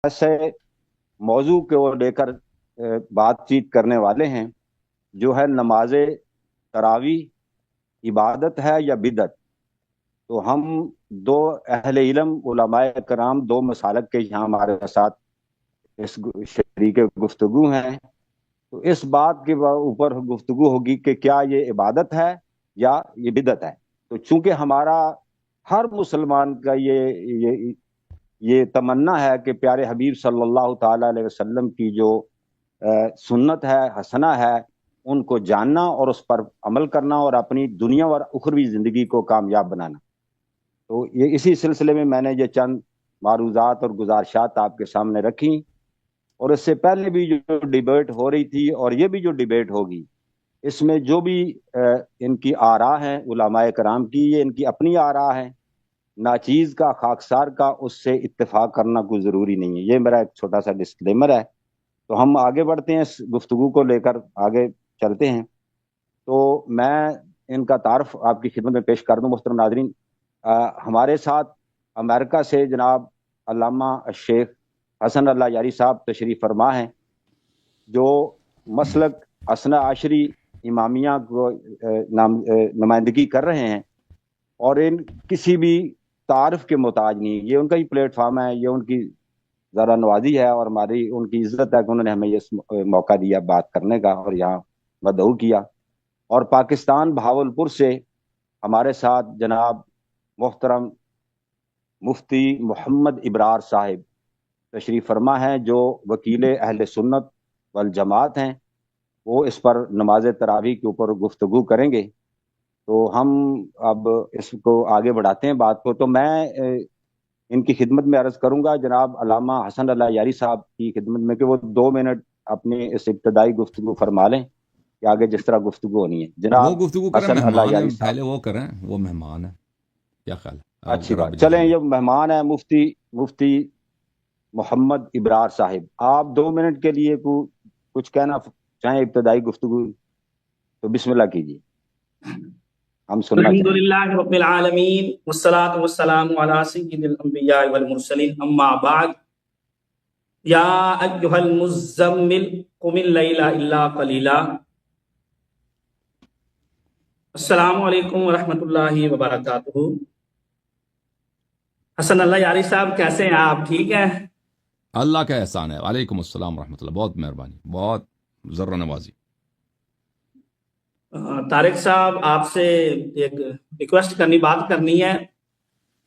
ایسے موضوع کو لے کر بات چیت کرنے والے ہیں جو ہے نماز تراویح عبادت ہے یا بدعت. تو ہم دو اہل علم علماء کرام دو مسالک کے یہاں ہمارے ساتھ اس شریک گفتگو ہیں. تو اس بات کے اوپر گفتگو ہوگی کہ کیا یہ عبادت ہے یا یہ بدعت ہے. تو چونکہ ہمارا ہر مسلمان کا یہ تمنا ہے کہ پیارے حبیب صلی اللہ تعالی علیہ وسلم کی جو سنت ہے حسنہ ہے ان کو جاننا اور اس پر عمل کرنا اور اپنی دنیا اور اخروی زندگی کو کامیاب بنانا. تو یہ اسی سلسلے میں نے یہ چند معروضات اور گزارشات آپ کے سامنے رکھی. اور اس سے پہلے بھی جو ڈیبیٹ ہو رہی تھی اور یہ بھی جو ڈیبیٹ ہوگی اس میں جو بھی ان کی آراء ہیں علماء کرام کی یہ ان کی اپنی آراء ہیں. ناچیز کا خاکسار کا اس سے اتفاق کرنا کوئی ضروری نہیں ہے. یہ میرا ایک چھوٹا سا ڈسکلیمر ہے. تو ہم آگے بڑھتے ہیں اس گفتگو کو لے کر آگے چلتے ہیں. تو میں ان کا تعارف آپ کی خدمت میں پیش کر دوں. محترم ناظرین، ہمارے ساتھ امریکہ سے جناب علامہ الشیخ حسن اللہ یاری صاحب تشریف فرما ہیں جو مسلک اثنا عشری امامیہ کو نمائندگی کر رہے ہیں اور ان کسی بھی تعارف کے محتاج نہیں. یہ ان کا ہی پلیٹ فارم ہے، یہ ان کی ذرا نوازی ہے اور ہماری ان کی عزت ہے کہ انہوں نے ہمیں یہ موقع دیا بات کرنے کا اور یہاں مدعو کیا. اور پاکستان بہاولپور سے ہمارے ساتھ جناب محترم مفتی محمد ابرار صاحب تشریف فرما ہیں جو وکیل اہل سنت والجماعت ہیں. وہ اس پر نماز تراویح کے اوپر گفتگو کریں گے. تو ہم اب اس کو آگے بڑھاتے ہیں بات کو. تو میں ان کی خدمت میں عرض کروں گا جناب علامہ حسن اللہ یاری صاحب کی خدمت میں کہ وہ 2 منٹ اپنی اس ابتدائی گفتگو فرما لیں کہ آگے جس طرح گفتگو ہونی ہے. جناب وہ گفتگو کریں، حسن اللہ مہمان ہیں یاری صاحب. پہلے وہ کریں، وہ مہمان ہیں. کیا خیال ہے؟ آپ اچھی ذرا بات. اجازت چلیں دیں. یہ مہمان ہے مفتی محمد ابرار صاحب. آپ 2 منٹ کے لیے کچھ کہنا چاہیں ابتدائی گفتگو تو بسم اللہ کیجیے، ہم سننا چاہیں گے. الحمدللہ رب العالمین والصلاة والسلام علی سید الانبیاء والمرسلین اما بعد یا ایھا المزمل قم اللیل الا قلیلا. السلام علیکم ورحمۃ اللہ وبرکاتہ. حسن اللہ یاری صاحب کیسے ہیں آپ؟ ٹھیک ہیں؟ اللہ کا احسان ہے. وعلیکم السلام ورحمۃ اللہ. بہت مہربانی، بہت ذرہ نوازی. طارق صاحب آپ سے ایک ریکویسٹ کرنی، بات کرنی ہے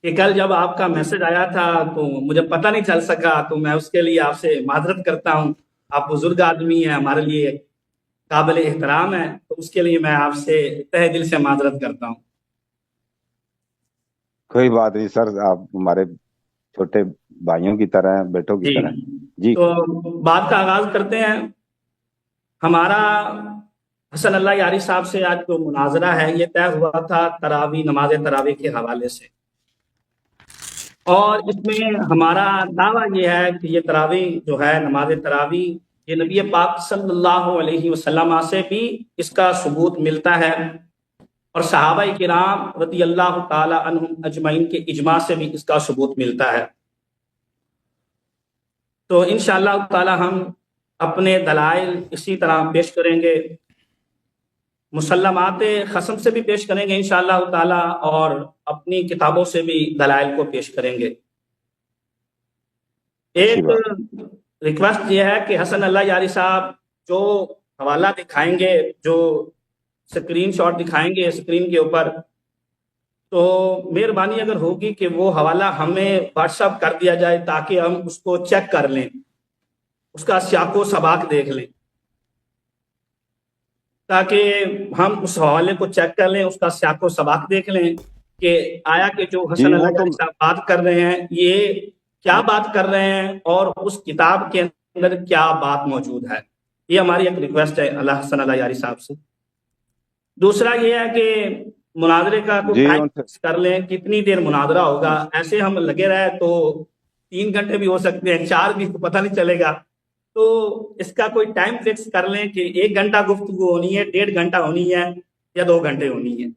کہ کل جب آپ کا میسج آیا تھا تو مجھے پتہ نہیں چل سکا، تو میں اس کے لیے آپ سے معذرت کرتا ہوں. آپ بزرگ آدمی ہیں، ہمارے لیے قابل احترام ہے، تو اس کے لیے میں آپ سے تہ دل سے معذرت کرتا ہوں. کوئی بات نہیں سر، آپ ہمارے چھوٹے بھائیوں کی طرح ہیں، بیٹوں کی جی طرح. جی تو بات کا آغاز کرتے ہیں. ہمارا حسن اللہ یاری صاحب سے آج جو مناظرہ ہے یہ طے ہوا تھا تراویح، نماز تراویح کے حوالے سے. اور اس میں ہمارا دعویٰ یہ ہے کہ یہ تراویح جو ہے، نماز تراویح، یہ نبی پاک صلی اللہ علیہ وسلم سے بھی اس کا ثبوت ملتا ہے اور صحابہ کرام رضی اللہ تعالی عنہم اجمعین کے اجماع سے بھی اس کا ثبوت ملتا ہے. تو انشاءاللہ تعالی ہم اپنے دلائل اسی طرح پیش کریں گے، مسلمات خصم سے بھی پیش کریں گے انشاءاللہ تعالی، اور اپنی کتابوں سے بھی دلائل کو پیش کریں گے. ایک ریکویسٹ یہ ہے کہ حسن اللہ یاری صاحب جو حوالہ دکھائیں گے، جو سکرین شاٹ دکھائیں گے اسکرین کے اوپر، تو مہربانی اگر ہوگی کہ وہ حوالہ ہمیں واٹس ایپ کر دیا جائے تاکہ ہم اس کو چیک کر لیں، اس کا سیاق و سباق دیکھ لیں، تاکہ ہم اس حوالے کو چیک کر لیں، اس کا سیاق و سباق دیکھ لیں کہ آیا کہ جو حسن وہ اللہ تو یاری صاحب بات کر رہے ہیں یہ کیا بات کر رہے ہیں اور اس کتاب کے اندر کیا بات موجود ہے. یہ ہماری ایک ریکویسٹ ہے اللہ حسن اللہ یاری صاحب سے. دوسرا یہ ہے کہ مناظرے کا کوئی ٹائم فکس کر لیں، کتنی دیر مناظرہ ہوگا. ایسے ہم لگے رہے تو 3 گھنٹے بھی ہو سکتے ہیں، 4 بھی، پتہ نہیں چلے گا. تو اس کا کوئی ٹائم فکس کر لیں کہ 1 گھنٹہ گفتگو ہونی ہے، 1.5 گھنٹہ ہونی ہے یا 2 گھنٹے ہونی ہے.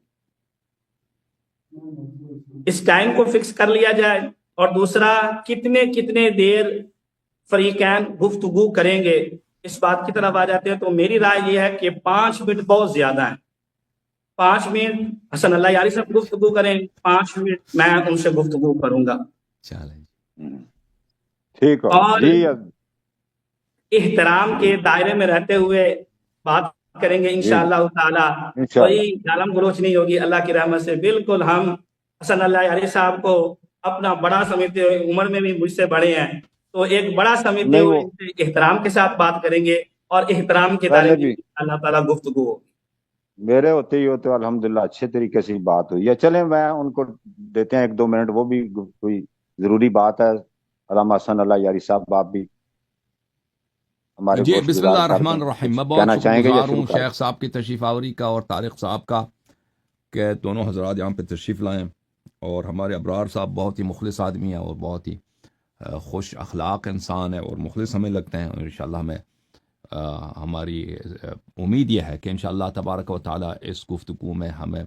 اس ٹائم کو فکس کر لیا جائے. اور دوسرا کتنے دیر فریقین گفتگو کریں گے اس بات کی طرف آ جاتے ہیں، تو میری رائے یہ ہے کہ 5 منٹ بہت زیادہ ہیں. 5 منٹ حسن اللہ یاری صاحب گفتگو کریں، 5 منٹ میں ان سے گفتگو کروں گا. چلیں ٹھیک ہو اور جی. احترام کے دائرے میں رہتے ہوئے بات کریں گے انشاءاللہ تعالی. انشاءاللہ کوئی گالم گلوچ نہیں ہوگی اللہ کی رحمت سے. بالکل ہم حسن اللہ یاری صاحب کو اپنا بڑا سمجھتے ہوئے، عمر میں بھی مجھ سے بڑے ہیں، تو ایک بڑا سمجھتے نہیں ہوئے وہ ان سے احترام کے ساتھ بات کریں گے اور احترام کے دائرے پہلے میں بھی اللہ تعالیٰ گفتگو ہوگی. میرے ہوتے ہی ہوتے الحمدللہ اچھے طریقے سے بات ہوئی ہے. چلیں میں ان کو دیتے ہیں 1-2 منٹ، وہ بھی کوئی ضروری بات ہے. علامہ حسن اللہ یاری صاحب آپ بھی ہمارے جی گوشت بسم گزار اللہ فرد الرحمن ہیں، الرحیم. کچھ میں بہت کہنا شکر چاہیں گے یا گزار شروع ہوں کر شیخ صاحب کی تشریف آوری کا اور طارق صاحب کا کہ دونوں حضرات یہاں پہ تشریف لائیں. اور ہمارے ابرار صاحب بہت ہی مخلص آدمی ہیں اور بہت ہی خوش اخلاق انسان ہے اور مخلص ہمیں لگتے ہیں. اور انشاءاللہ ہمیں ہماری امید یہ ہے کہ انشاءاللہ تبارک و تعالی اس گفتگو میں ہمیں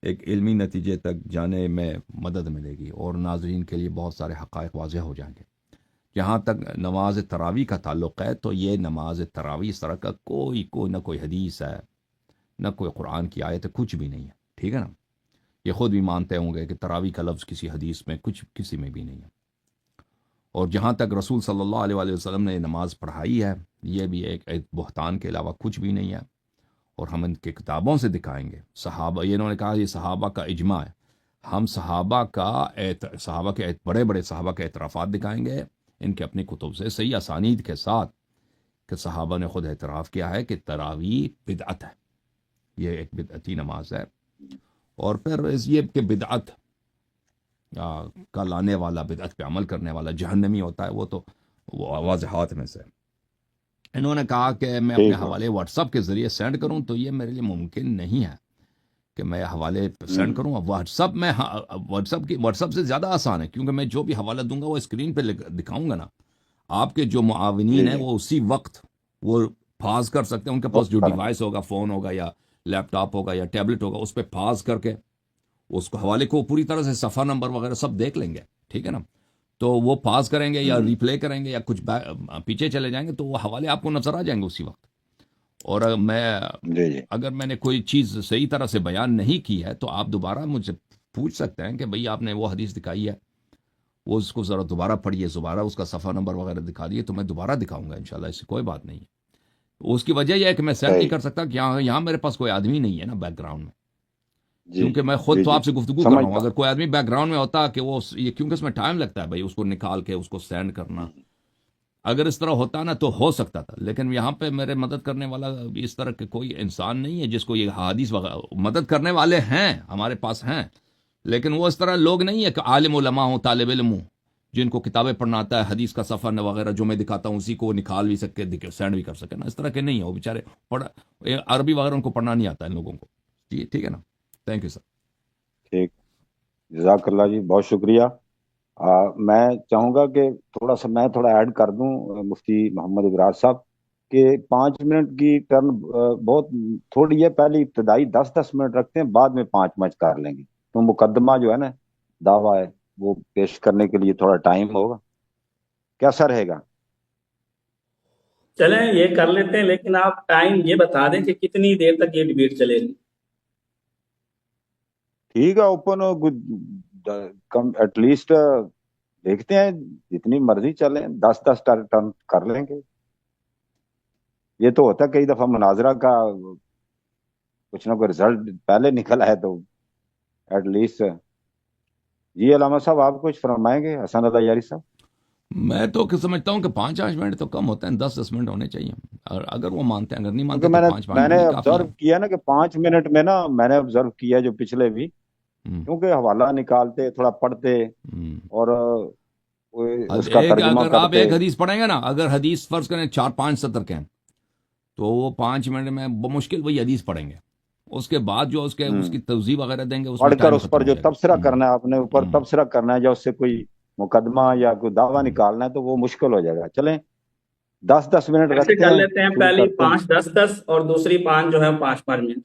ایک علمی نتیجے تک جانے میں مدد ملے گی اور ناظرین کے لیے بہت سارے حقائق واضح ہو جائیں گے. جہاں تک نماز تراویح کا تعلق ہے تو یہ نماز تراویح اس طرح کا کوئی نہ کوئی حدیث ہے، نہ کوئی قرآن کی آیت ہے، کچھ بھی نہیں ہے. ٹھیک ہے نا؟ یہ خود بھی مانتے ہوں گے کہ تراویح کا لفظ کسی حدیث میں کسی میں بھی نہیں ہے. اور جہاں تک رسول صلی اللہ علیہ وآلہ وسلم نے نماز پڑھائی ہے، یہ بھی ایک بہتان کے علاوہ کچھ بھی نہیں ہے. اور ہم ان کے کتابوں سے دکھائیں گے. صحابہ، یہ انہوں نے کہا یہ صحابہ کا اجماع ہے. ہم صحابہ کے بڑے بڑے صحابہ کے اعترافات دکھائیں گے ان کے اپنی کتب سے صحیح اسانید کے ساتھ کہ صحابہ نے خود اعتراف کیا ہے کہ تراویح بدعت ہے، یہ ایک بدعتی نماز ہے. اور پھر یہ کہ بدعت کا لانے والا، بدعت پہ عمل کرنے والا جہنمی ہوتا ہے، وہ تو وہ واضحات میں سے. انہوں نے کہا کہ میں اپنے حوالے واٹس ایپ کے ذریعے سینڈ کروں، تو یہ میرے لیے ممکن نہیں ہے کہ میں حوالے سینڈ کروں. واٹس ایپ سے زیادہ آسان ہے، کیونکہ میں جو بھی حوالہ دوں گا وہ اسکرین پہ دکھاؤں گا نا. آپ کے جو معاونین ہیں وہ اسی وقت وہ پاز کر سکتے ہیں. ان کے پاس جو ڈیوائس ہوگا، فون ہوگا یا لیپ ٹاپ ہوگا یا ٹیبلٹ ہوگا، اس پہ پاز کر کے اس کو حوالے کو پوری طرح سے صفحہ نمبر وغیرہ سب دیکھ لیں گے. ٹھیک ہے نا؟ تو وہ پاز کریں گے یا ریپلے کریں گے یا کچھ پیچھے چلے جائیں گے تو وہ حوالے آپ کو نظر آ جائیں گے اسی وقت. اور اگر میں نے کوئی چیز صحیح طرح سے بیان نہیں کی ہے تو آپ دوبارہ مجھ سے پوچھ سکتے ہیں کہ بھئی آپ نے وہ حدیث دکھائی ہے، وہ اس کو ذرا دوبارہ پڑھیے، دوبارہ اس کا صفحہ نمبر وغیرہ دکھا دیے، تو میں دوبارہ دکھاؤں گا انشاءاللہ. اس سے کوئی بات نہیں ہے. اس کی وجہ یہ ہے کہ میں سینڈ نہیں کر سکتا کہ یہاں میرے پاس کوئی آدمی نہیں ہے نا بیک گراؤنڈ میں، کیونکہ میں خود تو آپ سے گفتگو کر رہا ہوں. اگر کوئی آدمی بیک گراؤنڈ میں ہوتا کہ وہ کیونکہ اس میں ٹائم لگتا ہے بھائی اس کو نکال کے اس کو سینڈ کرنا، اگر اس طرح ہوتا نا تو ہو سکتا تھا. لیکن یہاں پہ میرے مدد کرنے والا اس طرح کے کوئی انسان نہیں ہے جس کو یہ حدیث مدد کرنے والے ہیں، ہمارے پاس ہیں، لیکن وہ اس طرح لوگ نہیں ہے کہ عالم علماء ہوں، طالب علم ہوں، جن کو کتابیں پڑھنا آتا ہے، حدیث کا صفحہ وغیرہ جو میں دکھاتا ہوں اسی کو وہ نکال بھی سکتے، سینڈ بھی کر سکے نا. اس طرح کے نہیں ہے وہ بیچارے، عربی وغیرہ ان کو پڑھنا نہیں آتا ان لوگوں کو. جی ٹھیک ہے نا؟ Thank you sir. ٹھیک، جزاک اللہ جی، بہت شکریہ. میں چاہوں گا کہ میں تھوڑا ایڈ کر دوں مفتی محمد ابرار صاحب کہ 5 منٹ کی ٹرن بہت تھوڑی ہے. پہلے ابتدائی 10 منٹ رکھتے ہیں، بعد میں 5 منٹ کر لیں گے. تو مقدمہ جو ہے نا دعویٰ ہے وہ پیش کرنے کے لیے تھوڑا ٹائم ہوگا. کیسا رہے گا؟ چلیں یہ کر لیتے ہیں، لیکن آپ ٹائم یہ بتا دیں کہ کتنی دیر تک یہ ڈیبیٹ چلے گی. ٹھیک ہے، اوپن ایٹ لیسٹ دیکھتے ہیں جتنی مرضی چلیں، 10 ٹرن کر لیں گے. یہ تو ہوتا ہے کئی دفعہ مناظرہ کا کچھ نہ کوئی رزلٹ پہلے نکل آئے تو ایٹ لیسٹ. جی علامہ صاحب آپ کچھ فرمائیں گے؟ حسن اللہ یاری صاحب. میں تو سمجھتا ہوں کہ 5 منٹ تو کم ہوتے ہیں، 10 منٹ ہونے چاہیے. اور اگر وہ مانتے ہیں، اگر نہیں مانتے تو 5 میں نے منٹ آبزرو کیا نا کہ 5 منٹ میں نا میں نے آبزرو کیا جو پچھلے بھی، کیونکہ حوالہ نکالتے تھوڑا پڑھتے اور اس کا ترجمہ اگر آپ کرتے. ایک حدیث پڑھیں گے نا، اگر حدیث فرض کریں 4-5 سطر کے ہیں تو وہ 5 منٹ میں بمشکل وہی حدیث پڑھیں گے. اس کے بعد جو اس کی توضیح وغیرہ دیں گے، پڑھ کر اس پر جو تبصرہ کرنا ہے، اپنے اوپر تبصرہ کرنا ہے، یا اس سے کوئی مقدمہ یا کوئی دعویٰ نکالنا ہے تو وہ مشکل ہو جائے گا. چلیں 10 منٹ ایسے رکھتے کر ہیں، لیتے ہیں، پہلی 5-10 اور دوسری 5 جو ہے 5 منٹ.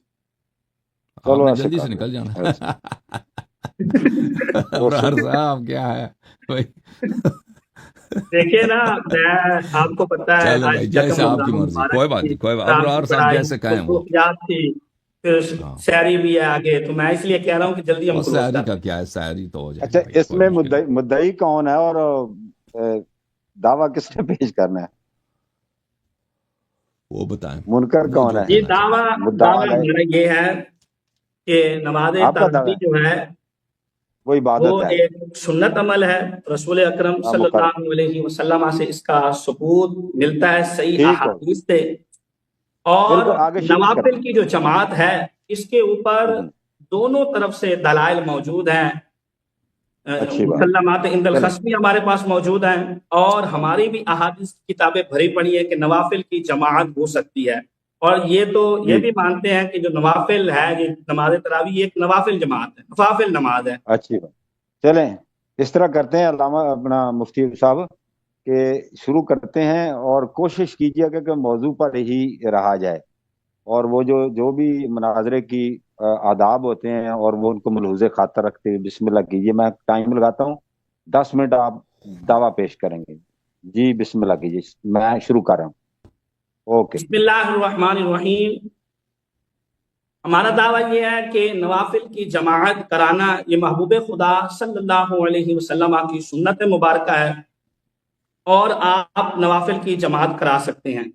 چلو آپ نے ایسے جلدی سے نکل جانا. ابرار صاحب کیا ہے دیکھیے نا، میں آپ کو پتا ہے چلو بھائی آج جیسے یکم آپ کی رمضان مرضی، مبارک کوئی بات تھی، نہیں، کوئی بات، تراویح ابرار صاحب پڑھائی، جیسے کہیں وہ. مصروفیات تھی، پھر ہاں سحری بھی ہے آگے، تو میں اس لیے کہہ رہا ہوں کہ جلدی ہم اور کلوز سیاری کر کا دیں۔ کیا ہے، سیاری تو ہو جائے اچھا، گی بھائی، اس کوئی میں مشکل نہیں. مدعی کون ہے اور دعویٰ کس نے پیش کرنا ہے؟ وہ بتائیں، منکر وہ کون جو ہے؟ یہ کہنا چاہیں. دعویٰ مدعا علیہ ہمارا یہ ہے کہ نماز آپ کا دعویٰ تراویح ہے، جو ہے وہ وہ عبادت ہے، ایک سنت عمل ہے، رسول اکرم صلی مقرر، اللہ علیہ وسلم سے اس کا ثبوت ملتا ہے صحیح ٹھیک ہے، احادیث سے، اور بالکل آگے شروع کرتے نوافل کی جو جماعت ہے اس کے اوپر ہیں۔ دونوں طرف سے دلائل موجود ہیں، اچھی بات، مسلمات عند چلیں الخصم بھی ہمارے پاس موجود ہیں، اور ہماری بھی احادیث کتابیں بھری پڑی ہیں کہ نوافل کی جماعت ہو سکتی ہے، اور یہ تو یہ جی، بھی مانتے ہیں کہ جو نوافل ہے، یہ نماز تراویح یہ ایک نوافل جماعت ہے، نوافل نماز ہے۔ اچھی بات، چلیں اس طرح کرتے ہیں علامہ اپنا مفتی صاحب کہ شروع کرتے ہیں، اور کوشش کیجیے کہ موضوع پر ہی رہا جائے، اور وہ جو بھی مناظرے کی آداب ہوتے ہیں اور وہ ان کو ملحوظ خاطر رکھتے ہوئے بسم اللہ کیجیے۔ میں ٹائم لگاتا ہوں، 10 منٹ آپ دعویٰ پیش کریں گے۔ جی بسم اللہ کیجیے، میں شروع کر رہا ہوں۔ اوکے، بسم اللہ الرحمن الرحیم۔ ہمارا دعویٰ یہ ہے کہ نوافل کی جماعت کرانا یہ محبوب خدا صلی اللہ علیہ وسلم کی سنت مبارکہ ہے، اور آپ نوافل کی جماعت کرا سکتے ہیں۔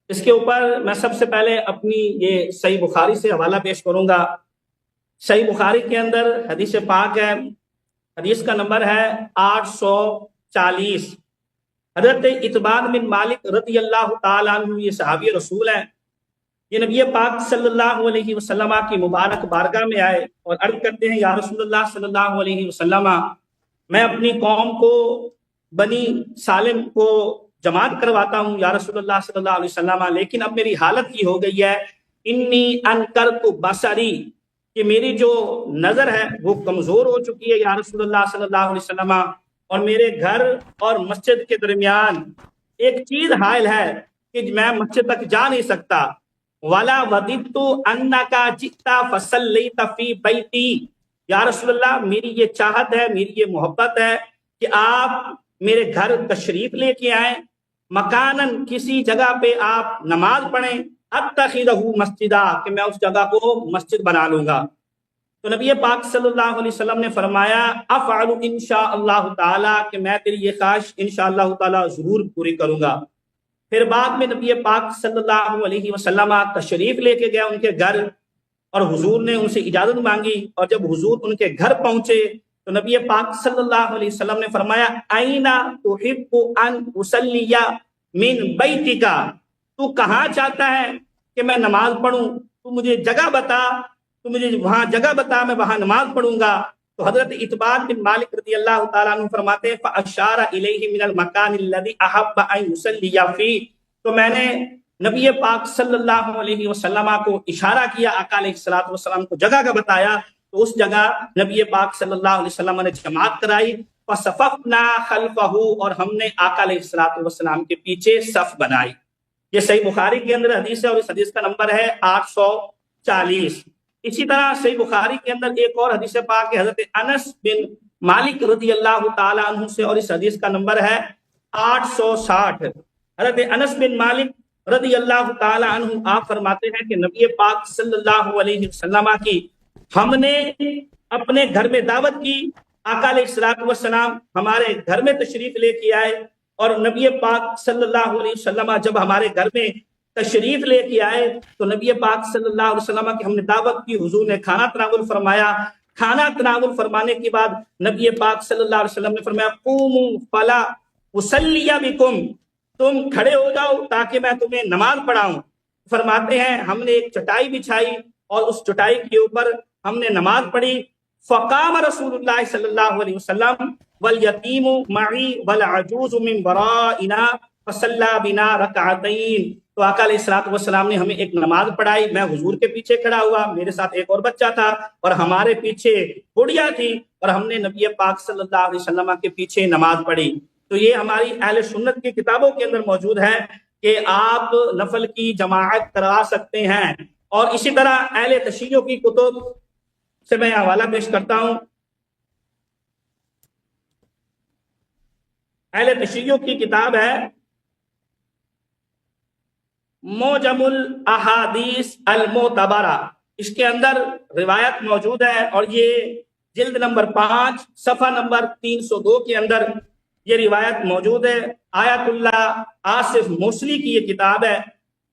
اس کے اوپر میں سب سے پہلے اپنی یہ صحیح بخاری سے حوالہ پیش کروں گا۔ صحیح بخاری کے اندر حدیث پاک ہے، حدیث کا نمبر ہے 840۔ حضرت اتبان بن مالک رضی اللہ تعالیٰ عنہ، یہ صحابی رسول ہیں، یہ نبی پاک صلی اللہ علیہ وسلم کی مبارک بارگاہ میں آئے اور عرض کرتے ہیں، یا رسول اللہ صلی اللہ علیہ وسلم، میں اپنی قوم کو، بنی سالم کو جماعت کرواتا ہوں یا رسول اللہ صلی اللہ علیہ وسلم، لیکن اب میری حالت یہ ہو گئی ہے، انی انکرت بصری، کہ میری جو نظر ہے وہ کمزور ہو چکی ہے یا رسول اللہ صلی اللہ علیہ وسلم، اور میرے گھر اور مسجد کے درمیان ایک چیز حائل ہے کہ میں مسجد تک جا نہیں سکتا۔ وَلَا وَدِدْتُ أَنَّكَ جِئْتَ فَصَلَّيْتَ فِي بَيْتِي، یا رسول اللہ میری یہ چاہت ہے، میری یہ محبت ہے کہ آپ میرے گھر تشریف لے کے آئیں، مکانن کسی جگہ پہ آپ نماز پڑھیں، اتخذہ مسجدہ، کہ میں اس جگہ کو مسجد بنا لوں گا۔ تو نبی پاک صلی اللہ علیہ وسلم نے فرمایا، افعل انشاء اللہ تعالی، کہ میں تیری یہ خواہش انشاءاللہ تعالی ضرور پوری کروں گا۔ پھر بعد میں نبی پاک صلی اللہ علیہ وسلم تشریف لے کے گیا ان کے گھر، اور حضور نے ان سے اجازت مانگی، اور جب حضور ان کے گھر پہنچے تو نبی پاک صلی اللہ علیہ وسلم نے فرمایا، اینا تحب ان اصلی من بیتک، تو کہاں چاہتا ہے کہ میں نماز پڑھوں، تو مجھے جگہ بتا، تو مجھے وہاں جگہ بتا، میں وہاں نماز پڑھوں گا۔ تو حضرت اتبان بن مالک رضی اللہ تعالیٰ عنہ فرماتے ہیں، فَأَشَارَ إِلَيْهِ مِنَ الْمَكَانِ الَّذِي أَحَبَّ أَن يُصَلِّيَ فِيهِ، تو میں نے نبی پاک صلی اللہ علیہ وسلم کو اشارہ کیا، آقا علیہ الصلوۃ والسلام کو جگہ کا بتایا، تو اس جگہ نبی پاک صلی اللہ علیہ وسلم نے جماعت کرائی، فَصَفَفْنَا خَلْفَهُ، اور ہم نے آقا علیہ الصلوۃ والسلام کے پیچھے صف بنائی۔ یہ صحیح بخاری کے اندر حدیث ہے، اور اس حدیث کا نمبر ہے 840۔ اسی طرح صحیح بخاری کے اندر ایک اور حدیث پاک ہے حضرت انس بن مالک رضی اللہ تعالی عنہ سے، اور اس حدیث کا نمبر ہے 860۔ حضرت انس بن مالک رضی اللہ تعالی عنہ آپ فرماتے ہیں کہ نبی پاک صلی اللہ علیہ وسلم کی ہم نے اپنے گھر میں دعوت کی، آقا علیہ الصلوۃ والسلام ہمارے گھر میں تشریف لے کے آئے، اور نبی پاک صلی اللہ علیہ وسلم جب ہمارے گھر میں تشریف لے کے آئے تو نبی پاک صلی اللہ علیہ وسلم کی ہم نے دعوت کی، حضور نے کھانا تناول فرمایا۔ کھانا تناول فرمانے کے بعد نبی پاک صلی اللہ علیہ وسلم نے فرمایا، قوموا فلا اصلی بکم، تم کھڑے ہو جاؤ تاکہ میں تمہیں نماز پڑھاؤں۔ فرماتے ہیں ہم نے ایک چٹائی بچھائی، اور اس چٹائی کے اوپر ہم نے نماز پڑھی۔ فقام رسول اللہ صلی اللہ علیہ وسلم والیتیم معی والعجوز من ورائنا فصلی بنا رکعتین، تو آقا علیہ الصلوۃ والسلام نے ہمیں ایک نماز پڑھائی، میں حضور کے پیچھے کھڑا ہوا، میرے ساتھ ایک اور بچہ تھا، اور ہمارے پیچھے بڑھیا تھی، اور ہم نے نبی پاک صلی اللہ علیہ وسلم کے پیچھے نماز پڑھی۔ تو یہ ہماری اہل سنت کی کتابوں کے اندر موجود ہے کہ آپ نفل کی جماعت کرا سکتے ہیں، اور اسی طرح اہل تشیع کی کتب سے میں حوالہ پیش کرتا ہوں۔ اہل تشیع کی کتاب ہے موجم الاحادیث المعتبرہ، اس کے اندر روایت موجود ہے، اور یہ جلد نمبر 5 صفحہ نمبر 302 کے اندر یہ روایت موجود ہے۔ آیت اللہ آصف موصلی کی یہ کتاب ہے،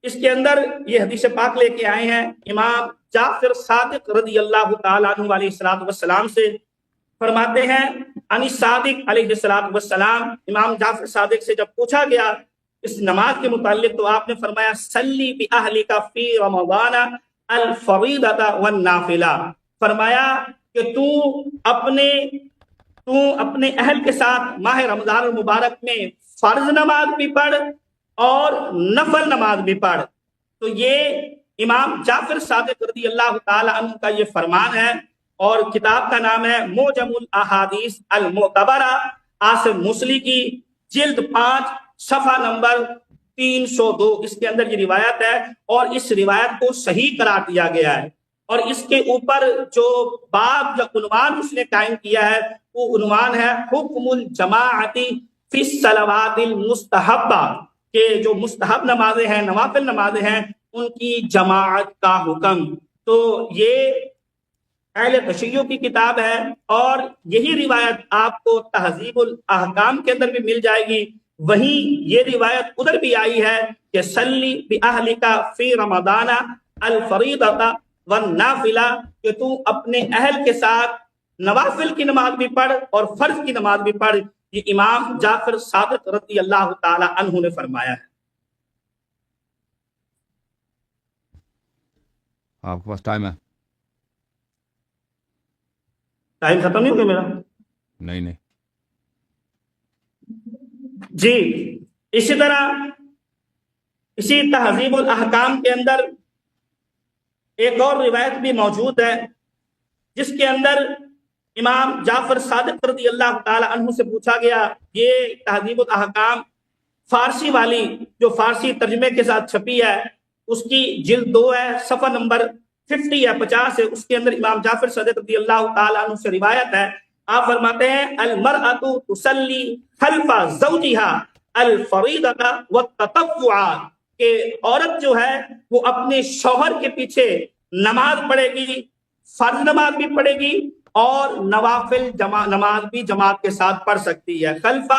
اس کے اندر یہ حدیث پاک لے کے آئے ہیں امام جعفر صادق رضی اللہ تعالیٰ عنہ علیہ السلام سے، فرماتے ہیں انی صادق علیہ السلام، امام جعفر صادق سے جب پوچھا گیا اس نماز کے متعلق تو آپ نے فرمایا سلی بأہلک فی رمضان الفریضۃ والنافلہ، فرمایا کہ تو اپنے اہل کے ساتھ ماہ رمضان المبارک میں فرض نماز بھی پڑھ اور نفل نماز بھی پڑھ۔ تو یہ امام جعفر صادق رضی اللہ تعالی عنہ کا یہ فرمان ہے، اور کتاب کا نام ہے موجم الاحادیث المعتبرہ، آصف موصلی کی، جلد 5 صفحہ نمبر 302، اس کے اندر یہ روایت ہے، اور اس روایت کو صحیح قرار دیا گیا ہے۔ اور اس کے اوپر جو باب یا عنوان اس نے قائم کیا ہے وہ عنوان ہے حکم الجماعت فی الصلوات المستحبہ، کہ جو مستحب نمازیں ہیں، نوافل نمازیں ہیں، ان کی جماعت کا حکم۔ تو یہ اہل تشیع کی کتاب ہے، اور یہی روایت آپ کو تہذیب الاحکام کے اندر بھی مل جائے گی۔ وہیں یہ روایت ادھر بھی آئی ہے کہ سلی بأہلک فی رمضان الفریضۃ والنافلہ، کہ تو اپنے اہل کے ساتھ نوافل کی نماز بھی پڑھ اور فرض کی نماز بھی پڑھ۔ یہ امام جعفر صادق رضی اللہ تعالی عنہ نے فرمایا ہے۔ آپ کے پاس ٹائم ہے؟ ٹائم ختم نہیں ہو گیا میرا؟ نہیں۔ جی، اسی طرح اسی تہذیب الاحکام کے اندر ایک اور روایت بھی موجود ہے، جس کے اندر امام جعفر صادق رضی اللہ تعالی عنہ سے پوچھا گیا، یہ تہذیب الاحکام فارسی والی جو فارسی ترجمے کے ساتھ چھپی ہے، اس کی جلد 2 ہے، صفحہ نمبر 50 ہے 50 ہے، اس کے اندر امام جعفر صادق رضی اللہ تعالی عنہ سے روایت ہے۔ آپ فرماتے ہیں المرأۃ تصلی خلف زوجها الفریضۃ والتطوع، کہ عورت جو ہے وہ اپنے شوہر کے پیچھے نماز پڑھے گی، فرض نماز بھی پڑھے گی اور نوافل نماز بھی جماعت کے ساتھ پڑھ سکتی ہے، خلف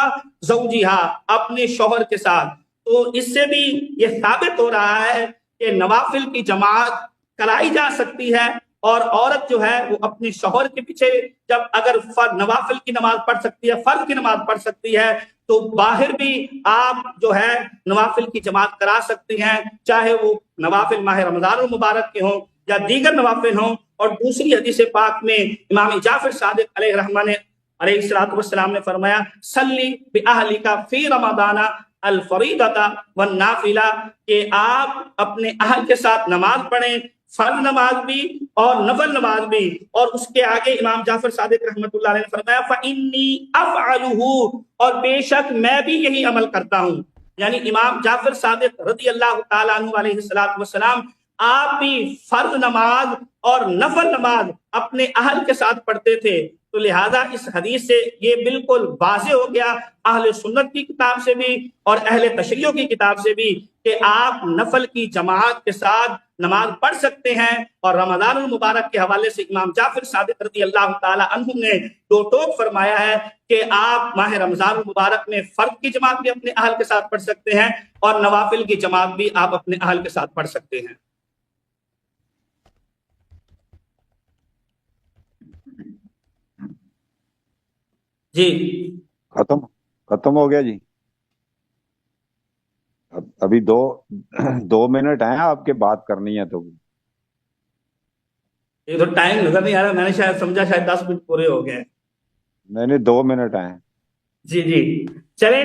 زوجها، اپنے شوہر کے ساتھ۔ تو اس سے بھی یہ ثابت ہو رہا ہے کہ نوافل کی جماعت کرائی جا سکتی ہے، اور عورت جو ہے وہ اپنے شوہر کے پیچھے جب اگر نوافل کی نماز پڑھ سکتی ہے، فرض کی نماز پڑھ سکتی ہے، تو باہر بھی آپ جو ہے نوافل کی جماعت کرا سکتی ہیں، چاہے وہ نوافل ماہ رمضان المبارک کے ہوں یا دیگر نوافل ہوں۔ اور دوسری حدیث پاک میں امام جعفر صادق علیہ الرحمہ نے علیہ السلام نے فرمایا سلی بأہلک فی رمضان الفریضۃ والنافلہ، کہ آپ اپنے اہل کے ساتھ نماز پڑھیں، فرض نماز بھی اور نفل نماز بھی۔ اور اس کے آگے امام جعفر صادق رحمۃ اللہ علیہ نے فرمایا فإنی افعلہ، اور بے شک میں بھی یہی عمل کرتا ہوں۔ یعنی امام جعفر صادق رضی اللہ تعالیٰ عنہ علیہ السلام آپ بھی فرض نماز اور نفل نماز اپنے اہل کے ساتھ پڑھتے تھے۔ تو لہٰذا اس حدیث سے یہ بالکل واضح ہو گیا اہل سنت کی کتاب سے بھی اور اہل تشیع کی کتاب سے بھی کہ آپ نفل کی جماعت کے ساتھ نماز پڑھ سکتے ہیں۔ اور رمضان المبارک کے حوالے سے امام جعفر صادق رضی اللہ تعالی عنہ نے دو ٹوک فرمایا ہے کہ آپ ماہ رمضان المبارک میں فرض کی جماعت بھی اپنے اہل کے ساتھ پڑھ سکتے ہیں اور نوافل کی جماعت بھی آپ اپنے اہل کے ساتھ پڑھ سکتے ہیں۔ جی ختم ہو گیا جی۔ ابھی دو منٹ ہیں آپ کے بات کرنی ہے تو یہ تو ٹائم نظر نہیں آ رہا، میں نے شاید سمجھا شاید 10 منٹ پورے ہو گئے۔ میں نے 2 منٹ ہیں۔ جی چلے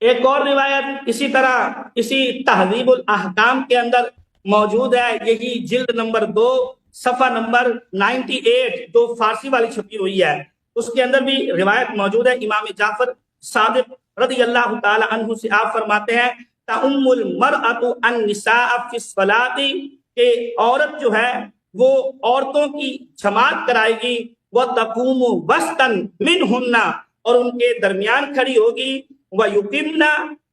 ایک اور روایت اسی طرح اسی تہذیب الاحکام کے اندر موجود ہے، یہی جلد نمبر 2 صفحہ نمبر 98 جو فارسی والی چھپی ہوئی ہے، اس کے اندر بھی روایت موجود ہے۔ امام جعفر صادق رضی اللہ تعالی عنہ سے آپ فرماتے ہیں تَأُمُّ الْمَرْأَةُ النِّسَاءَ فِي الصَّلَاةِ، کہ عورت جو ہے وہ عورتوں کی جماعت کرائے گی، وَتَقُومُ وَسْطًا مِنْهُنَّ، اور ان کے درمیان کھڑی ہوگی، وَيُقِمْنَ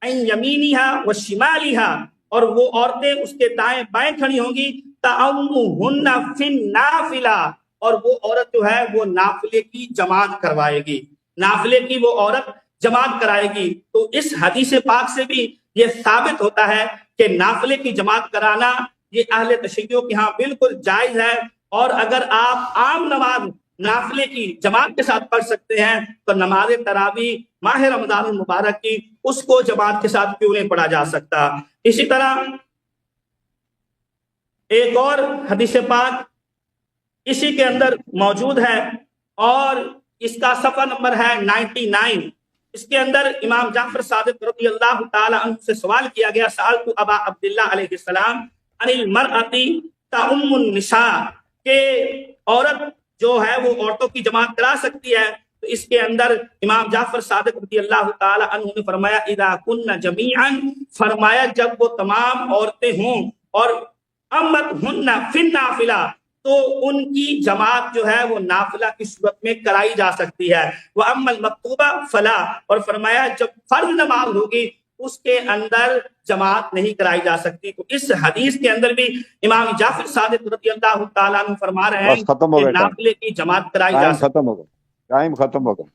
عَنْ يَمِينِهَا وَشِمَالِهَا، اور وہ عورتیں اس کے دائیں بائیں کھڑی ہوں گی، تَأُمُّهُنَّ فِي النَّافِلَةِ، اور وہ عورت جو ہے وہ نافلے کی جماعت کروائے گی، نافلے کی وہ عورت جماعت کرائے گی۔ تو اس حدیث پاک سے بھی یہ ثابت ہوتا ہے کہ نافلے کی جماعت کرانا یہ اہل تشیع کے ہاں بالکل جائز ہے، اور اگر آپ عام نماز نافلے کی جماعت کے ساتھ پڑھ سکتے ہیں تو نماز تراویح ماہ رمضان المبارک کی اس کو جماعت کے ساتھ کیوں نہیں پڑھا جا سکتا۔ اسی طرح ایک اور حدیث پاک اسی کے اندر موجود ہے، اور اس کا صفحہ نمبر ہے 99۔ اس کے اندر امام جعفر صادق رضی اللہ تعالی عنہ سے سوال کیا گیا، سألت ابا عبداللہ علیہ السلام عن المرأۃ تؤم النساء، کہ عورت جو ہے وہ عورتوں کی جماعت کرا سکتی ہے؟ تو اس کے اندر امام جعفر صادق رضی اللہ تعالی عنہ نے فرمایا اذا کن جمیعا، فرمایا جب وہ تمام عورتیں ہوں، اور امتہن فی النافلہ، تو ان کی جماعت جو ہے وہ نافلہ کی صورت میں کرائی جا سکتی ہے، وَأَمَّا الْمَكْتُوبَ فَلَا، اور فرمایا جب فرض نماز ہوگی اس کے اندر جماعت نہیں کرائی جا سکتی۔ تو اس حدیث کے اندر بھی امام جعفر صادق رضی اللہ تعالیٰ عنہ فرما رہے ہیں کہ نافلے کی جماعت کرائی جا سکتی۔ ختم ہو گیا، ٹائم ختم ہو گیا،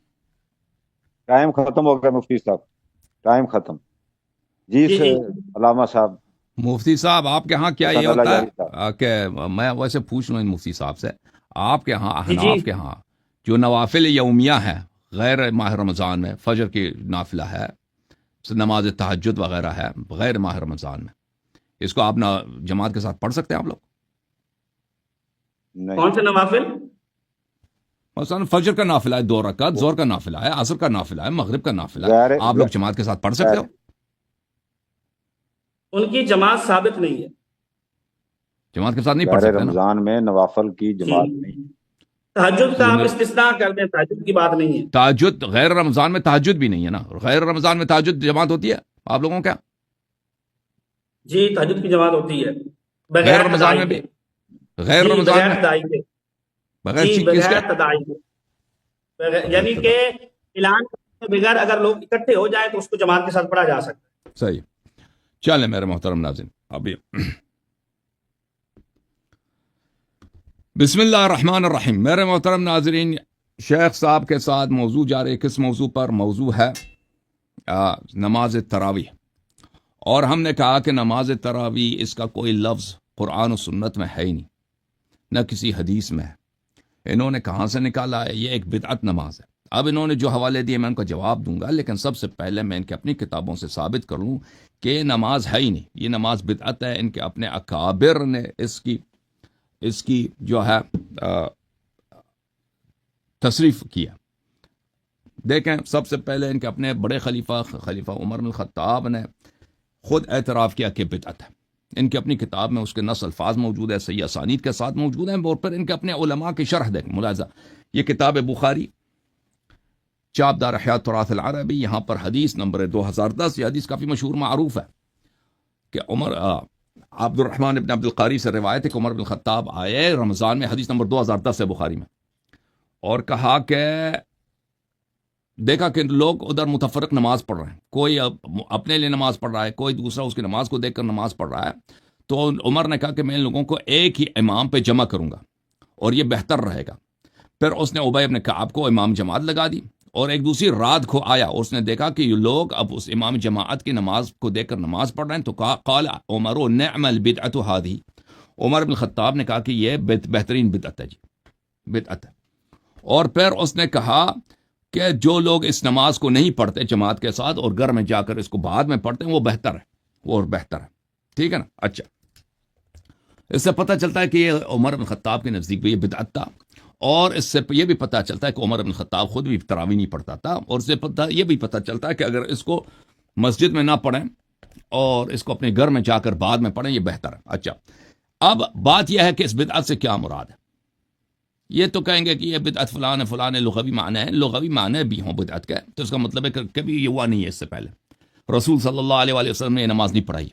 ٹائم ختم ہو گیا مفتی صاحب، ٹائم ختم۔ جی علامہ صاحب، مفتی صاحب آپ کے ہاں کیا یہ ہوتا ہے کہ میں ویسے پوچھ لوں مفتی صاحب سے، آپ کے ہاں احناف کے ہاں جو نوافل یومیہ ہے غیر ماہ رمضان میں، فجر کی نافلہ ہے، نماز تہجد وغیرہ ہے غیر ماہ رمضان میں، اس کو آپ جماعت کے ساتھ پڑھ سکتے ہیں آپ لوگ؟ کون سے نوافل؟ مثلا فجر کا نافلہ ہے 2 رکعت، ظہر کا نافلہ ہے، عصر کا نافلہ ہے، مغرب کا نافلہ ہے، آپ لوگ جماعت کے ساتھ پڑھ سکتے ہو؟ ان کی جماعت ثابت نہیں ہے، جماعت کے ساتھ نہیں پڑھ سکتے رمضان میں نوافل کی جماعت نہیں۔ تہجد کا آپ استثناء کر دیں، تہجد کی بات نہیں ہے۔ تہجد غیر رمضان میں تہجد بھی نہیں ہے نا، غیر رمضان میں تہجد جماعت ہوتی ہے آپ لوگوں کیا؟ جی تہجد کی جماعت ہوتی ہے غیر رمضان میں بھی، غیر رمضان میں بغیر تداعی کے، یعنی کہ اعلان کے بغیر اگر لوگ اکٹھے ہو جائیں تو اس کو جماعت کے ساتھ پڑھا جا سکتا ہے۔ صحیح۔ چلیں میرے محترم ناظرین، ابھی بسم اللہ الرحمن الرحیم۔ میرے محترم ناظرین، شیخ صاحب کے ساتھ موضوع جاری، کس موضوع پر؟ موضوع ہے نماز تراویح، اور ہم نے کہا کہ نماز تراویح اس کا کوئی لفظ قرآن و سنت میں ہے ہی نہیں، نہ کسی حدیث میں ہے، انہوں نے کہاں سے نکالا ہے؟ یہ ایک بدعت نماز ہے۔ اب انہوں نے جو حوالے دیے میں ان کا جواب دوں گا، لیکن سب سے پہلے میں ان کے اپنی کتابوں سے ثابت کر لوں کہ یہ نماز ہے ہی نہیں، یہ نماز بدعت ہے۔ ان کے اپنے اکابر نے اس کی جو ہے تصریف کیا۔ دیکھیں، سب سے پہلے ان کے اپنے بڑے خلیفہ عمر بن الخطاب نے خود اعتراف کیا کہ بدعت ہے۔ ان کی اپنی کتاب میں اس کے نص الفاظ موجود ہے، صحیح اسانید کے ساتھ موجود ہیں، اور پھر ان کے اپنے علماء کی شرح دیکھ ملاحظہ۔ یہ کتاب بخاری، چاپ دار احیاء تراث العربی، یہاں پر حدیث نمبر 2010، یہ حدیث کافی مشہور معروف ہے کہ عبد الرحمن ابن عبد القاری سے روایت ہے کہ عمر بن الخطاب آئے رمضان میں، حدیث نمبر 2010 ہے بخاری میں، اور کہا کہ دیکھا کہ لوگ ادھر متفرق نماز پڑھ رہے ہیں، کوئی اپنے لیے نماز پڑھ رہا ہے، کوئی دوسرا اس کی نماز کو دیکھ کر نماز پڑھ رہا ہے، تو عمر نے کہا کہ میں ان لوگوں کو ایک ہی امام پہ جمع کروں گا اور یہ بہتر رہے گا۔ پھر اس نے ابی بن کعب کو امام جماعت لگا دی، اور ایک دوسری رات کو آیا اور اس نے دیکھا کہ یہ لوگ اب اس امام جماعت کی نماز کو دیکھ کر نماز پڑھ رہے ہیں، تو کہا قال عمر نعم البدعۃ هذه، عمر بن الخطاب نے کہا کہ یہ بہترین بدعت ہے، جی بدعت ہے۔ اور پھر اس نے کہا کہ جو لوگ اس نماز کو نہیں پڑھتے جماعت کے ساتھ اور گھر میں جا کر اس کو بعد میں پڑھتے ہیں، وہ بہتر ہے، وہ اور بہتر ہے، ٹھیک ہے نا۔ اچھا، اس سے پتہ چلتا ہے کہ یہ عمر بن الخطاب کے نزدیک بھی یہ بدعت تھا، اور اس سے یہ بھی پتہ چلتا ہے کہ عمر بن الخطاب خود بھی تراویح نہیں پڑھتا تھا، اور اس سے یہ بھی پتہ چلتا ہے کہ اگر اس کو مسجد میں نہ پڑھیں اور اس کو اپنے گھر میں جا کر بعد میں پڑھیں، یہ بہتر ہے۔ اچھا، اب بات یہ ہے کہ اس بدعت سے کیا مراد ہے؟ یہ تو کہیں گے کہ یہ بدعت فلاں فلاں لغوی معنی ہے، لغوی معنی بھی ہوں بدعت کے، تو اس کا مطلب ہے کہ کبھی یہ ہوا نہیں ہے، اس سے پہلے رسول صلی اللہ علیہ وآلہ وسلم نے یہ نماز نہیں پڑھائی۔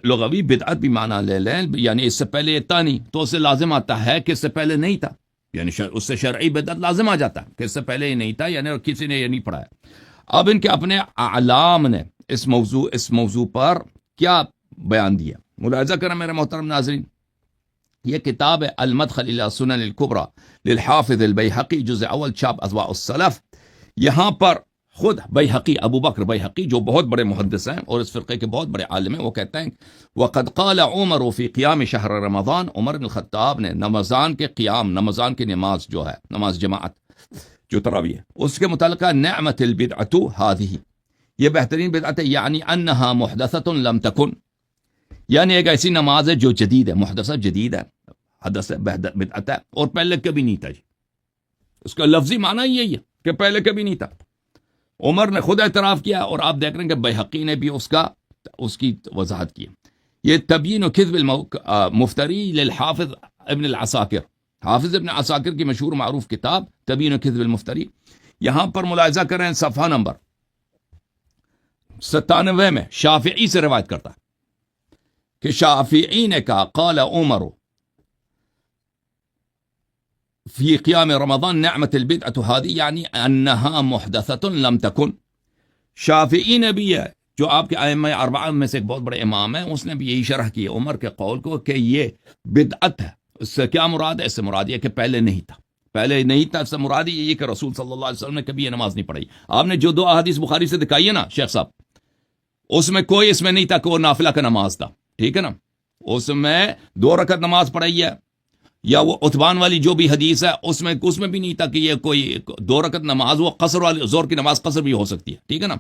لغوی بدعت بھی معنی لے لیں، یعنی اس سے پہلے یہ تھا نہیں، تو اس سے لازم آتا ہے کہ اس سے پہلے نہیں تھا، یعنی اس سے شرعی بدعت لازم آ جاتا ہے کہ اس سے پہلے یہ نہیں تھا، یعنی کسی نے یہ نہیں پڑھایا. اب ان کے اپنے اعلام نے اس موضوع پر کیا بیان دیا، ملاحظہ کریں میرے محترم ناظرین. یہ کتاب ہے المدخل الى سنن الکبری للحافظ البیہقی، جزء اول، چھاپ اضواء السلف. یہاں پر خود بیہقی، ابو بکر بیہقی، جو بہت بڑے محدث ہیں اور اس فرقے کے بہت بڑے عالم ہیں، وہ کہتے ہیں وقد قال عمر فی قیام شہر رمضان، عمر بن الخطاب نے رمضان کے قیام، رمضان کی نماز جو ہے، نماز جماعت جو تراویح ہے، اس کے متعلق نعمت البدعۃ هذه، یہ بہترین بدعت ہے، یعنی انہا محدثۃ لم تکن، یعنی ایک ایسی نماز ہے جو جدید ہے، محدثہ جدید ہے، حدث بدعت ہے اور پہلے کبھی نہیں تھا. جی اس کا لفظی معنی یہی ہے کہ پہلے کبھی نہیں تھا. عمر نے خود اعتراف کیا اور آپ دیکھ رہے ہیں کہ بیہقی نے بھی اس کی وضاحت کی. یہ تبیین و کذب المفتری للحافظ ابن العساکر، حافظ ابن عساکر کی مشہور معروف کتاب تبیین و کذب المفتری. یہاں پر ملاحظہ کریں صفحہ نمبر 97 میں شافعی سے روایت کرتا ہے کہ شافعی نے کہا قال عمر فی قیام رمضان نعمت البدعۃ هذه، یعنی انہا محدثۃ لم تکن. شافعی نے بھی ہے جو آپ کے ائمہ اربعہ میں سے ایک بہت بڑے امام ہیں، اس نے بھی یہی شرح کی عمر کے قول کو کہ یہ بدعت ہے. اس سے کیا مراد ہے؟ اس سے مراد یہ کہ پہلے نہیں تھا، پہلے نہیں تھا. اس سے مراد یہ کہ رسول صلی اللہ علیہ وسلم نے کبھی یہ نماز نہیں پڑھائی. آپ نے جو 2 احادیث بخاری سے دکھائی ہے نا شیخ صاحب، اس میں کوئی اس میں نہیں تھا کہ وہ نافلہ کا نماز تھا، ٹھیک ہے نا. اس میں 2 رکعت نماز پڑھائی ہے، یا وہ عتبان والی جو بھی حدیث ہے اس میں بھی نہیں تھا کہ یہ کوئی 2 رکعت نماز، وہ قصر والی زور کی نماز قصر بھی ہو سکتی ہے، ٹھیک ہے نا،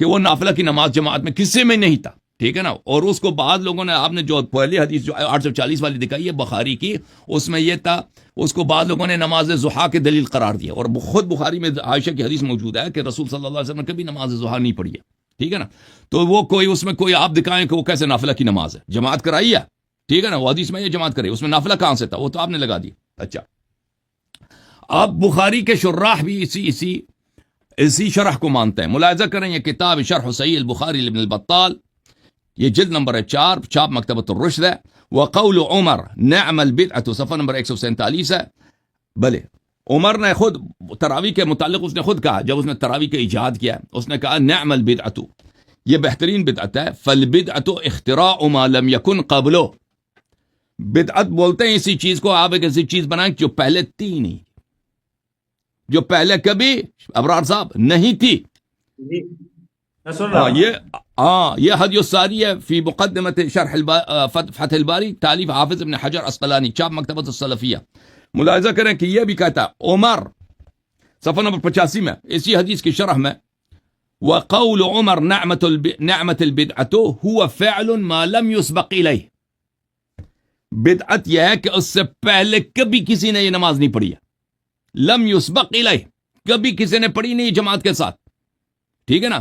کہ وہ نافلہ کی نماز جماعت میں کسی میں نہیں تھا، ٹھیک ہے نا. اور اس کو بعض لوگوں نے، آپ نے جو پہلی حدیث جو 840 والی دکھائی ہے بخاری کی، اس میں یہ تھا، اس کو بعض لوگوں نے نماز ضحیٰ کی دلیل قرار دیا. اور خود بخاری میں عائشہ کی حدیث موجود ہے کہ رسول صلی اللہ علیہ وسلم نے کبھی نماز ضحیٰ نہیں پڑھی ہے، ٹھیک ہے نا. تو وہ کوئی اس میں کوئی آپ دکھائیں کہ وہ کیسے نافلہ کی نماز ہے، جماعت کرائی ہے، ٹھیک ہے نا، وہ حدیث میں یہ جماعت کرے، اس میں نافلہ کہاں سے تھا؟ وہ تو آپ نے لگا دی. اچھا، اب بخاری کے شراح بھی اسی شرح کو مانتے ہیں. ملاحظہ کریں یہ کتاب شرح صحیح البخاری لابن البطال، یہ جلد نمبر 4، چھاپ مکتبۃ الرشد ہے. وقول عمر نعم البدعۃ، صفحہ نمبر 147 ہے. بلے عمر نے خود تراویح کے متعلق اس نے خود کہا، جب اس نے تراویح کا ایجاد کیا اس نے کہا نعم البدعۃ، یہ بہترین بدعت ہے. فالبدعۃ اختراع ما لم یکن قبلہ، بدعت بولتے ہیں اسی چیز کو آپ ایک ایسی چیز بنائیں جو پہلے تھی نہیں، جو پہلے کبھی ابرار صاحب نہیں تھی. جی میں سن رہا ہوں. یہ حدیث الساری ہے فی مقدمت شرح فتح الباری، تالیف حافظ ابن حجر اسقلانی، چھاپ مکتبۃ السلفیہ. ملاحظہ کریں کہ یہ بھی کہتا ہے عمر، صفحہ نمبر 85 میں اسی حدیث کی شرح میں، وقول عمر نعمت البدعۃ هو فعل ما لم يسبق الیہ، بدعت یہ ہے کہ اس سے پہلے کبھی کسی نے یہ نماز نہیں پڑھی ہے. لم یسبق الیہ، کبھی کسی نے پڑھی نہیں جماعت کے ساتھ، ٹھیک ہے نا.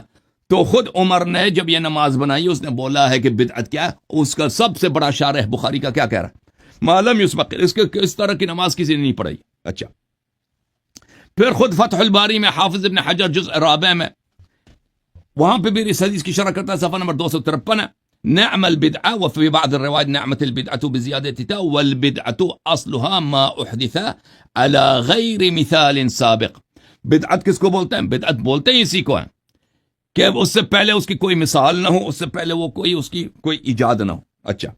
تو خود عمر نے جب یہ نماز بنائی اس نے بولا ہے کہ بدعت کیا ہے. اس کا سب سے بڑا شارح بخاری کا کیا کہہ رہا ہے؟ ما لم یسبق، اس طرح کی نماز کسی نے نہیں پڑھی. اچھا، پھر خود فتح الباری میں حافظ ابن حجر جزء رابع میں، وہاں پہ بھی اس حدیث کی شرح کرتا ہے، صفحہ نمبر 253 ہے. نعم البدعہ وفي بعض الروائد نعمت البدعة بزیادت تا والبدعة اصلها ما احدث على غیر مثال سابق. بدعت کس کو بولتے ہیں؟ بدعت بولتے ہیں اسی کو ہیں کہ اس سے پہلے اس کی کوئی مثال نہ ہو، اس سے پہلے وہ اس کی کوئی ایجاد نہ ہو. اچھا،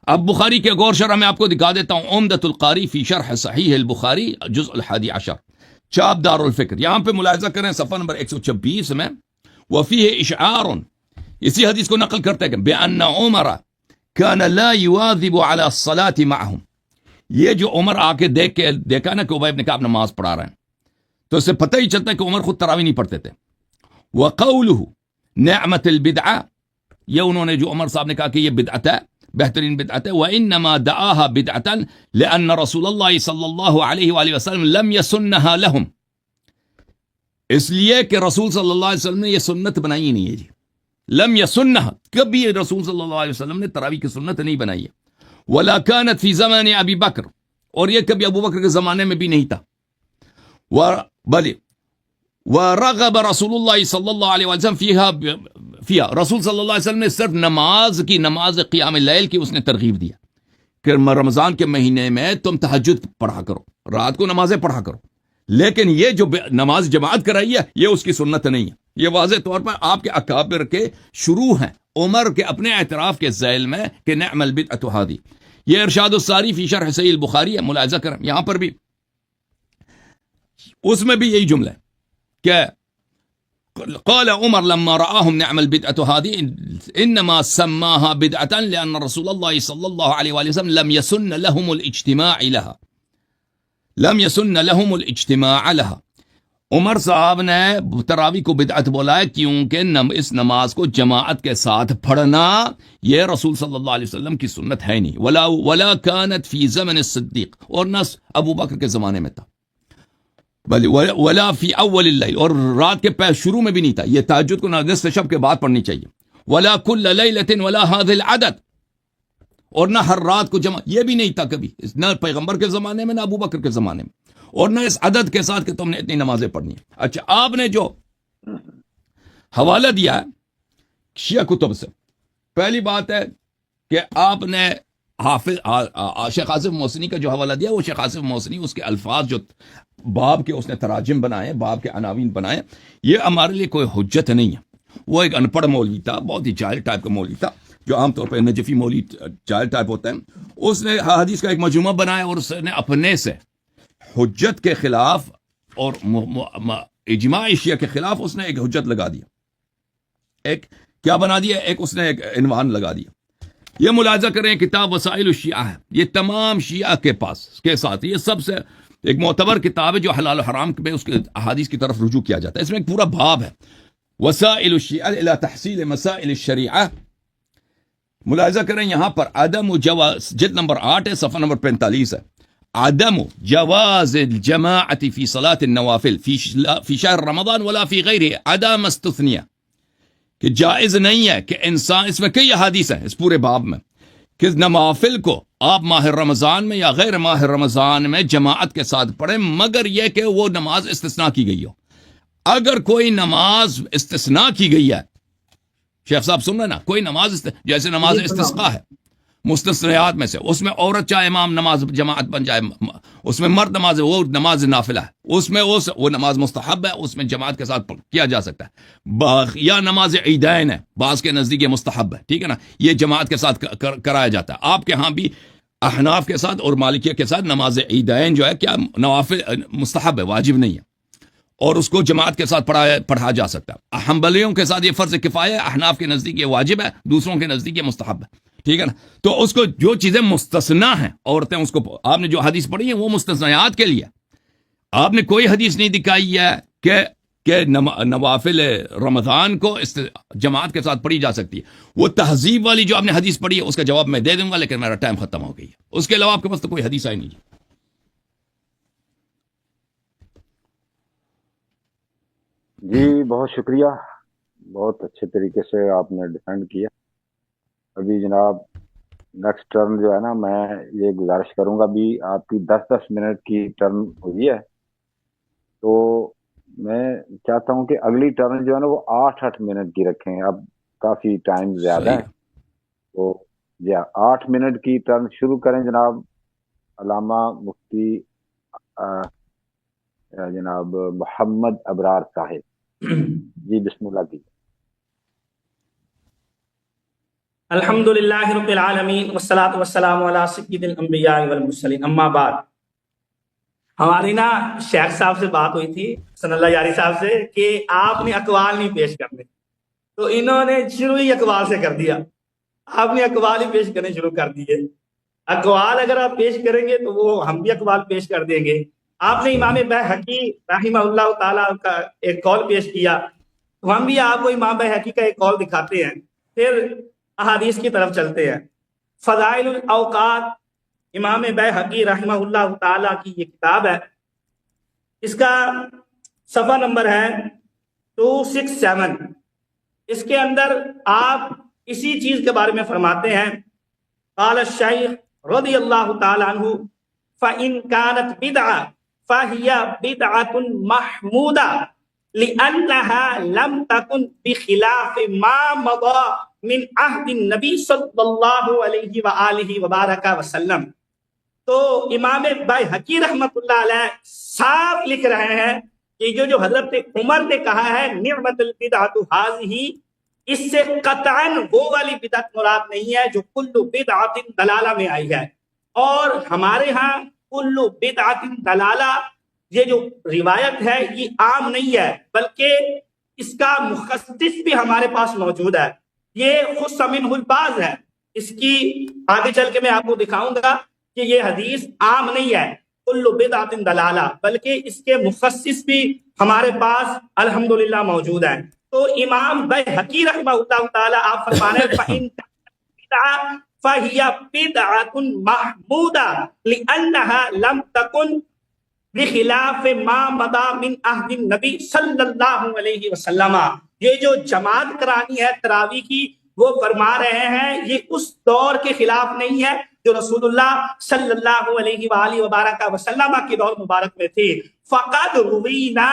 اب بخاری کے غور شرح میں آپ کو دکھا دیتا ہوں. عمدۃ القاری فی شرح صحیح البخاری جزء 11، چھاپ دار الفکر. یہاں پہ ملاحظہ کریں صفحہ نمبر 126 میں، وفیہ اشعار، اسی حدیث کو نقل کرتے ہیں بأن عمر كان لا يواظب على الصلاة معهم. یہ جو عمر آ کے دیکھا نا کہ ابی بن کعب نماز پڑھا رہے ہیں، تو اس سے پتہ ہی چلتا ہے کہ عمر خود تراویح نہیں پڑھتے تھے. وقوله نعمت البدعہ، یہ انہوں نے جو عمر صاحب نے کہا کہ یہ بدعت ہے، بہترین بدعت ہے. وانما دعاها بدعة لان رسول اللہ صلی اللہ علیہ وآلہ وسلم لم يسنها لهم، اس لیے کہ رسول صلی اللہ علیہ وسلم نے یہ سنت بنائی نہیں ہے. جی لم یسنہ، کبھی رسول صلی اللہ علیہ وسلم نے تراویح کی سنت نہیں بنائی ہے. ولا كانت فی زمان ابی بکر، اور یہ کبھی ابو بکر کے زمانے میں بھی نہیں تھا. بلے ورغب رسول اللہ صلی اللہ علیہ وسلم فیہا، رسول صلی اللہ علیہ وسلم نے صرف نماز قیام اللیل کی اس نے ترغیب دیا کہ رمضان کے مہینے میں تم تہجد پڑھا کرو، رات کو نمازیں پڑھا کرو، لیکن یہ جو نماز جماعت کرائی ہے یہ اس کی سنت نہیں ہے. یہ واضح طور پر آپ کے اکابر کے شروع ہیں، عمر کے اپنے اعتراف کے ذیل میں کہ نعم البدعۃ ھذی. یہ ارشاد الساری فی شرح صحیح البخاری ہے، ملاحظہ کریں یہاں پر بھی اس میں بھی یہی جملہ ہے کہ قال عمر لما رآهم نعم البدعة هذه انما سماها بدعة لأن رسول الله صلى الله عليه وسلم لم يسن لهم الاجتماع لها. عمر صاحب نے تراوی کو بدعت بولا ہے کیونکہ اس نماز کو جماعت کے ساتھ پڑھنا یہ رسول صلی اللہ علیہ وسلم کی سنت ہے نہیں. ولا كانت في زمن الصدیق، اور نہ ابو بکر کے زمانے میں تھا، بل ولا فی اول اللیل، اور رات کے شروع میں بھی نہیں تھا. یہ تہجد کو نصف شب کے بعد پڑھنی چاہیے. ولا کل لیلۃ ولا هذا العدد، اور نہ ہر رات کو جمع، یہ بھی نہیں تھا کبھی، نہ پیغمبر کے زمانے میں نہ ابو بکر کے زمانے میں، اور نہ اس عدد کے ساتھ کہ تم نے اتنی نمازیں پڑھنی ہیں. اچھا، آپ نے جو حوالہ دیا ہے شیعہ کتب سے، پہلی بات ہے کہ آپ نے شیخ آصف محسنی کا جو حوالہ دیا، وہ شیخ آصف محسنی اس کے الفاظ جو باب کے اس نے تراجم بنائے، باب کے عناوین بنائے، یہ ہمارے لیے کوئی حجت نہیں ہے. وہ ایک ان پڑھ مولوی تھا، بہت ہی جاہل ٹائپ کا مولوی تھا، جو عام طور پہ نجفی مولوی جاہل ٹائپ ہوتا ہے. اس نے حدیث کا ایک مجموعہ بنایا اور اس نے اپنے سے حجت کے خلاف اور اجماع شیعہ کے خلاف اس نے ایک حجت لگا دیا. ایک کیا بنا دیا؟ ایک اس نے ایک عنوان لگا دیا. یہ ملاحظہ کریں، کتاب وسائل الشیعہ ہے، یہ تمام شیعہ کے پاس کے ساتھ یہ سب سے ایک معتبر کتاب ہے جو حلال و حرام میں اس کے احادیث کی طرف رجوع کیا جاتا ہے. اس میں ایک پورا باب ہے، وسائل الشیعہ الی تحصیل مسائل الشریعہ. ملاحظہ کریں یہاں پر عدم جواز، جلد نمبر 8 ہے، صفحہ نمبر 45 ہے، عدم جواز الجماعة فی صلاة النوافل فی شہر رمضان ولا فی غیرہ، عدم استثنیہ، کہ جائز نہیں ہے کہ انسان، اس میں کئی احادیث ہیں اس پورے باب میں، کہ نوافل کو آپ ماہ رمضان میں یا غیر ماہ رمضان میں جماعت کے ساتھ پڑھیں، مگر یہ کہ وہ نماز استثناء کی گئی ہو. اگر کوئی نماز استثناء کی گئی ہے، شیخ صاحب سن رہے نا، کوئی نماز جیسے نماز استسقاء ہے مستثنیات میں سے، اس میں عورت چاہے امام نماز جماعت بن جائے، اس میں مرد نماز، وہ نماز نافلہ ہے، اس میں وہ نماز مستحب ہے، اس میں جماعت کے ساتھ کیا جا سکتا ہے. یا نماز عیدین ہے، بعض کے نزدیک یہ مستحب ہے، ٹھیک ہے نا، یہ جماعت کے ساتھ کرایا جاتا ہے. آپ کے ہاں بھی احناف کے ساتھ اور مالکیہ کے ساتھ نماز عیدین جو ہے کیا نوافل مستحب ہے، واجب نہیں ہے، اور اس کو جماعت کے ساتھ پڑھا جا سکتا ہے. حنبلیوں کے ساتھ یہ فرض کفایہ ہے، احناف کے نزدیک یہ واجب ہے، دوسروں کے نزدیک یہ مستحب ہے، ٹھیک ہے نا. تو اس کو جو چیزیں مستثنا ہیں عورتیں، اس کو آپ نے جو حدیث پڑھی ہے وہ مستثنیات کے لیے. آپ نے کوئی حدیث نہیں دکھائی ہے کہ نوافل رمضان کو جماعت کے ساتھ پڑھی جا سکتی ہے. وہ تہذیب والی جو آپ نے حدیث پڑھی ہے اس کا جواب میں دے دوں گا، لیکن میرا ٹائم ختم ہو گئی ہے. اس کے علاوہ آپ کے پاس تو کوئی حدیث آئی نہیں. جی بہت شکریہ، بہت اچھے طریقے سے آپ نے ڈیفینڈ کیا. ابھی جناب نیکسٹ ٹرن جو ہے نا، میں یہ گزارش کروں گا، ابھی آپ کی 10 منٹ کی ٹرن ہوئی ہے، تو میں چاہتا ہوں کہ اگلی ٹرن جو ہے نا وہ 8 منٹ کی رکھیں. اب کافی ٹائم زیادہ ہے، تو 8 منٹ کی ٹرن شروع کریں. جناب علامہ مفتی جناب محمد ابرار صاحب، جی بسم اللہ کیجیے. الحمد للہ رب العالمین والصلاة والسلام علی سید الانبیاء والمرسلین، اما بعد. ہماری نا شیخ صاحب سے بات ہوئی تھی، حسن اللہ یاری صاحب سے، کہ آپ نے اقوال نہیں پیش کرنے، تو انہوں نے شروع ہی اقوال سے کر دیا. آپ نے اقوال ہی پیش کرنے شروع کر دیے. اقوال اگر آپ پیش کریں گے تو وہ ہم بھی اقوال پیش کر دیں گے. آپ نے امام بیہقی رحمہ اللہ تعالیٰ کا ایک قول پیش کیا، تو ہم بھی آپ کو امام بیہقی کا ایک قول دکھاتے ہیں، پھر احادیث کی طرف چلتے ہیں. فضائل الاوقات امام بیہقی رحمہ اللہ تعالیٰ کی یہ کتاب ہے، اس کا صفحہ نمبر ہے 267. اس کے اندر آپ اسی چیز کے بارے میں فرماتے ہیں، قال الشیخ رضی اللہ تعالیٰ عنہ فَإِن كَانَتْ بِدْعَةً فَهِيَ بِدْعَةٌ مَحْمُودَةٌ لِأَنَّهَا لَمْ تَكُنْ بِخِلَافِ مَا مَضَى من عہد النبی صلی اللہ علیہ وآلہ وبارک وسلم. تو امام بیہقی رحمۃ اللہ علیہ صاف لکھ رہے ہیں کہ جو حضرت عمر نے کہا ہے نعمت البدعۃ ھذہ، اس سے قطعاً وہ والی بدعت مراد نہیں ہے جو کل بدعۃ دلالہ میں آئی ہے. اور ہمارے ہاں کل بدعۃ دلالہ یہ جو روایت ہے یہ عام نہیں ہے، بلکہ اس کا مخصص بھی ہمارے پاس موجود ہے. یہ خص منہ البعض ہے. اس کی آگے چل کے میں آپ کو دکھاؤں گا کہ یہ حدیث عام نہیں ہے کل بدعۃ دلالہ، بلکہ اس کے مخصص بھی ہمارے پاس الحمدللہ موجود ہیں. تو امام بیہقی رحمہ اللہ تعالی آپ فرمانے فإن بدعہ فہی بدعۃ محمودہ لأنها لم تکن بخلاف ما مضى من عہد النبی صلی اللہ علیہ وسلم. یہ جو جماعت کرانی ہے تراویح کی، وہ فرما رہے ہیں یہ اس دور کے خلاف نہیں ہے جو رسول اللہ صلی اللہ علیہ وآلہ وبارک وسلم کے دور مبارک میں تھی. فقد روینا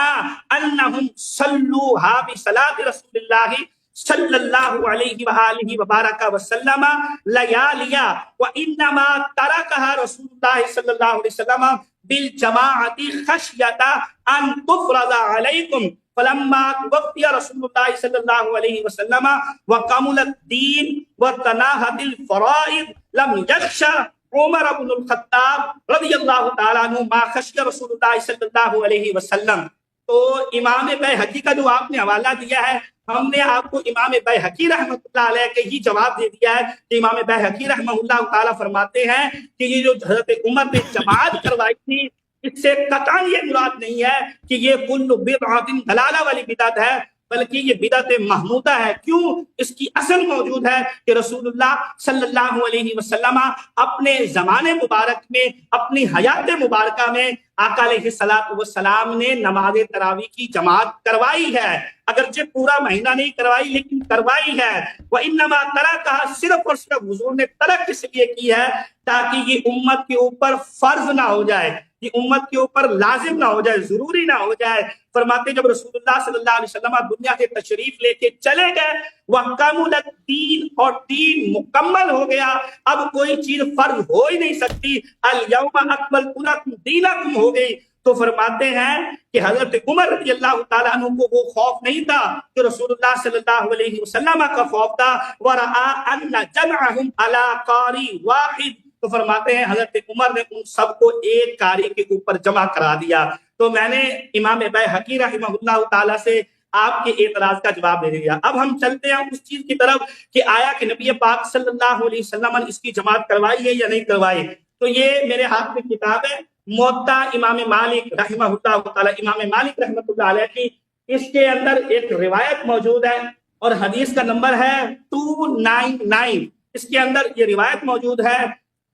انہم صلوہا بصلاۃ رسول اللہ صلی اللہ علیہ وآلہ وبارک وسلم لیالیا وانما ترکہا رسول اللہ صلی اللہ علیہ وسلم بالجماعت خشیۃ ان تفرض علیکم فلما توفی رسول اللہ صلی اللہ علیہ وسلم وکمل الدین وتناہت الفرائض لم یخش عمر بن الخطاب رضی اللہ تعالیٰ عنہ ما خشی رسول اللہ صلی اللہ علیہ وسلم. تو امام بیہقی کا جو آپ نے حوالہ دیا ہے، ہم نے آپ کو امام بیہقی رحمۃ اللہ علیہ کے ہی جواب دے دیا ہے کہ امام بیہقی رحمہ اللہ تعالیٰ فرماتے ہیں کہ یہ جو حضرت عمر نے جماعت کروائی تھی، اس سے قطعاً یہ مراد نہیں ہے کہ یہ کل بدعۃ دلالہ والی بدعت ہے، بلکہ یہ بدعت محمودہ ہے. کیوں؟ اس کی اصل موجود ہے کہ رسول اللہ صلی اللہ علیہ وسلم اپنے زمانے مبارک میں، اپنی حیات مبارکہ میں آقا علیہ الصلوۃ والسلام نے نماز تراویح کی جماعت کروائی ہے. اگرچہ پورا مہینہ نہیں کروائی لیکن کروائی ہے. وَإِنَّمَا تَرَكَهَا صرف اور صرف حضور نے ترک اس لیے کی ہے تاکہ یہ امت کے اوپر فرض نہ ہو جائے، یہ امت کے اوپر لازم نہ ہو جائے، ضروری نہ ہو جائے. فرماتے جب رسول اللہ صلی اللہ علیہ وسلم دنیا سے تشریف لے کے چلے گئے، وَكَمُلَ الدِّينُ اور دین مکمل ہو گیا، اب کوئی چیز فرض ہو ہی نہیں سکتی. الْيَوْمَ أَكْمَلْتُ لَكُمْ دِينَكُمْ ہو گئی. تو فرماتے ہیں کہ حضرت عمر رضی اللہ تعالیٰ عنہ کو وہ خوف نہیں تھا جو رسول اللہ صلی اللہ علیہ وسلم کا خوف تھا. وَرَآ أَنَّ جَمْعَهُمْ عَلَىٰ قَارٍ وَاحِدٍ. تو فرماتے ہیں حضرت عمر نے ان سب کو ایک قاری کے اوپر جمع کرا دیا. تو میں نے امام بیہقی رحمہ اللہ تعالیٰ سے آپ کے اعتراض کا جواب دے دیا. اب ہم چلتے ہیں اس چیز کی طرف کہ آیا کہ نبی پاک صلی اللہ علیہ وسلم نے اس کی جماعت کروائی ہے یا نہیں کروائی. تو یہ میرے ہاتھ میں کتاب ہے موطا امام مالک رحمہ اللہ تعالیٰ، امام مالک رحمۃ اللہ علیہ کی. اس کے اندر ایک روایت موجود ہے اور حدیث کا نمبر ہے 299. اس کے اندر یہ روایت موجود ہے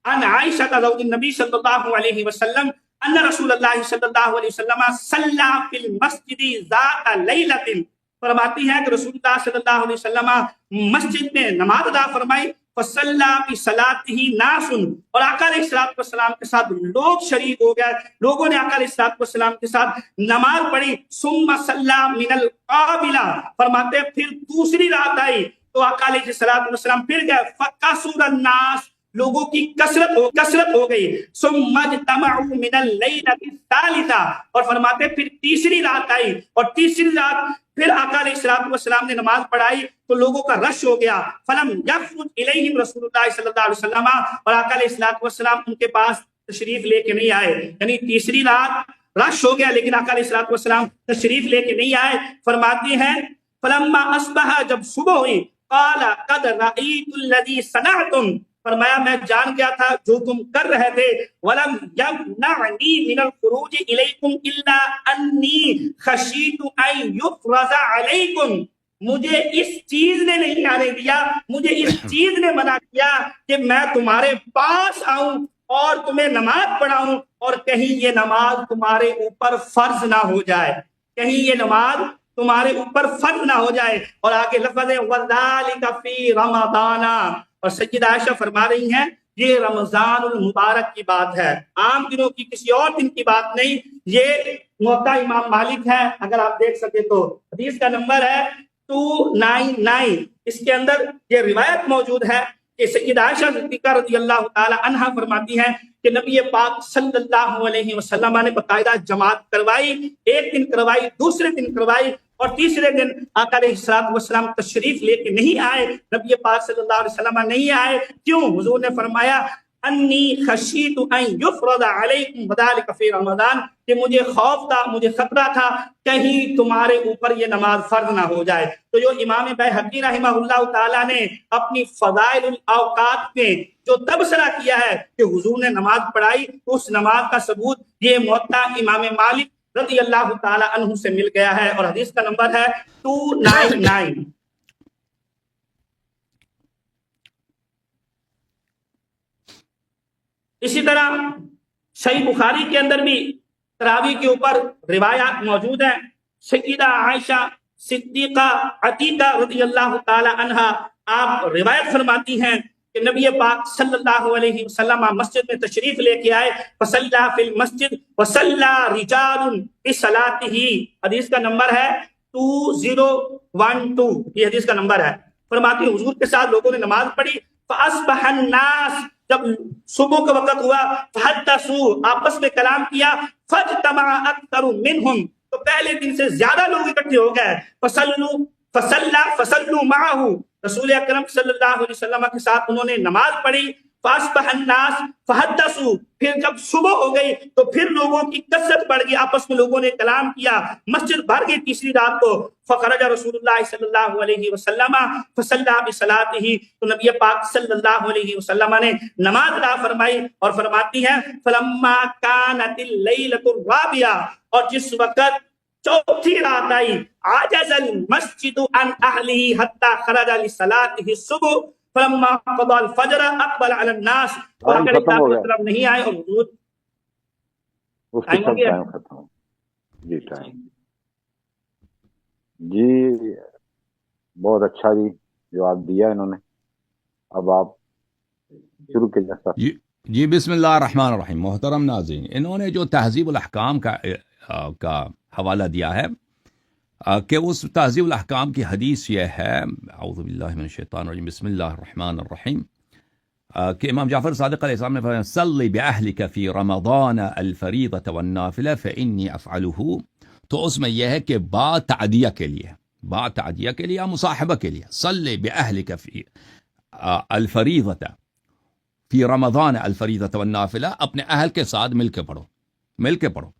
ان عائشہ زوج النبی صلی اللہ علیہ وسلم ان رسول اللہ صلی اللہ علیہ وسلم صلی فی المسجد ذات لیلۃ. فرماتی ہیں کہ رسول اللہ صلی اللہ علیہ وسلم مسجد میں نماز ادا فرمائی. فصلی بصلاتہ ناس اور آقا علیہ الصلوۃ والسلام کے ساتھ لوگ شریک ہو گئے، لوگوں نے آقا علیہ الصلوۃ والسلام کے ساتھ نماز پڑھی. ثم صلی من القابلہ. فرماتے پھر دوسری رات آئی تو آقا علیہ الصلوۃ والسلام پھر گئے. فکثر الناس، لوگوں کی کثرت ہو گئی. ثم اجتمعوا من اللیلۃ الثالثہ. اور فرماتے پھر تیسری رات آئی اور تیسری رات پھر آقا علیہ الصلوۃ والسلام نے نماز پڑھائی تو لوگوں کا رش ہو گیا. فلم یخرج الیہم رسول اللہ صلی اللہ علیہ وسلم. اور آقا علیہ الصلوۃ والسلام ان کے پاس تشریف لے کے نہیں آئے. یعنی تیسری رات رش ہو گیا لیکن آقا علیہ الصلوۃ والسلام تشریف لے کے نہیں آئے. فرماتی ہیں فلما اصبح، جب صبح ہوئی، قال قد رأیت الذی صنعتم. فرمایا میں جان گیا تھا جو تم کر رہے تھے. وَلَمْ يَمْنَعْنِي مِنَ الْخُرُوجِ إِلَيْكُمْ إِلَّا أَنِّي خَشِيتُ أَن يُفْرَضَ عَلَيْكُمْ. مجھے اس چیز نے نہیں آنے دیا، مجھے اس چیز نے منع کیا کہ میں تمہارے پاس آؤں اور تمہیں نماز پڑھاؤں اور کہیں یہ نماز تمہارے اوپر فرض نہ ہو جائے، کہیں یہ نماز تمہارے اوپر فرض نہ ہو جائے. اور آگے لفظ ہے وَذَلِكَ فِي رَمَضَانَ. اور سیدہ عائشہ فرما رہی ہیں یہ رمضان المبارک کی بات ہے، عام دنوں کی کسی اور دن کی بات نہیں. یہ موطا امام مالک ہے، اگر آپ دیکھ سکے تو حدیث کا نمبر ہے 299 اس کے اندر یہ روایت موجود ہے کہ سیدہ عائشہ صدیقہ رضی اللہ تعالی عنہا فرماتی ہیں کہ نبی پاک صلی اللہ علیہ وسلم نے باقاعدہ جماعت کروائی، ایک دن کروائی، دوسرے دن کروائی، اور تیسرے دن آقا علیہ الصلوۃ والسلام تشریف لے کے نہیں آئے، نبی پاک صلی اللہ علیہ وسلم نہیں آئے۔ کیوں؟ حضور نے فرمایا انی خشیت ان یفرض علیکم وذلک فی رمضان، کہ مجھے خوف تھا، مجھے خطرہ تھا کہیں تمہارے اوپر یہ نماز فرض نہ ہو جائے۔ تو جو امام بیہقی رحمہ اللہ تعالیٰ نے اپنی فضائل الاوقات میں جو تبصرہ کیا ہے کہ حضور نے نماز پڑھائی، اس نماز کا ثبوت یہ موطا امام مالک رضی اللہ تعالی عنہ سے مل گیا ہے، اور حدیث کا نمبر ہے 299۔ اسی طرح صحیح بخاری کے اندر بھی تراویح کے اوپر روایات موجود ہیں۔ سیدہ عائشہ صدیقہ عتیقہ رضی اللہ تعالی عنہا آپ روایت فرماتی ہیں کہ نبی پاک صلی اللہ علیہ وسلم مسجد میں تشریف لے کے آئے، فصلی فی المسجد وصلی رجال بصلاته، حدیث کا نمبر ہے 2012، یہ حدیث کا نمبر ہے۔ فرماتی ہیں حضور کے ساتھ لوگوں نے نماز پڑھی، فاصبح الناس، جب صبح کا وقت ہوا، فحدثوا، آپس میں کلام کیا، فاجتمع اکثر منہم، تو پہلے دن سے زیادہ لوگ اکٹھے ہو گئے، فصلوا معہ، رسول اکرم صلی اللہ علیہ وسلم کے ساتھ انہوں نے نماز پڑھی، فاصبح الناس فحدثوا، پھر جب صبح ہو گئی تو پھر لوگوں کی کثرت بڑھ گئی، آپس میں لوگوں نے کلام کیا، مسجد بھر گئی تیسری رات کو، فخرج رسول اللہ صلی اللہ علیہ وسلم فصلی بصلاته، تو نبی پاک صلی اللہ علیہ وسلم نے نماز ادا فرمائی، اور فرماتی ہیں فلما كانت الليلة الرابعة، اور جس وقت چوتھی رات آئی، عجز المسجد عن اهله حتى خرج لصلاته الصبح، فلما قضى الفجر اقبل على الناس، اور طرف نہیں آئے، اور حضور ٹائم ہو گیا ختم۔ جی ٹائم، جی بہت اچھا جی جواب دیا انہوں نے۔ اب آپ شروع کیجیے۔ جی بسم اللہ الرحمن الرحیم۔ محترم ناظرین، انہوں نے جو تہذیب الاحکام کا حوالہ دیا ہے کہ اس تہذیب الاحکام کی حدیث یہ ہے، اعوذ باللہ من الشیطان الرجیم، بسم اللہ الرحمن الرحیم، کہ امام جعفر صادق علیہ السلام نے فرمایا صلی بأہلک فی رمضان الفریضۃ والنافلہ فإنی افعلہ، تو اس میں یہ ہے کہ با تعدیہ کے لیے، با تعدیہ کے لیے یا مصاحبہ کے لیے، صلی بأہلک فی الفریضۃ فی رمضان الفریضۃ والنافلہ، اپنے اہل کے ساتھ مل کے پڑھو، مل کے پڑھو۔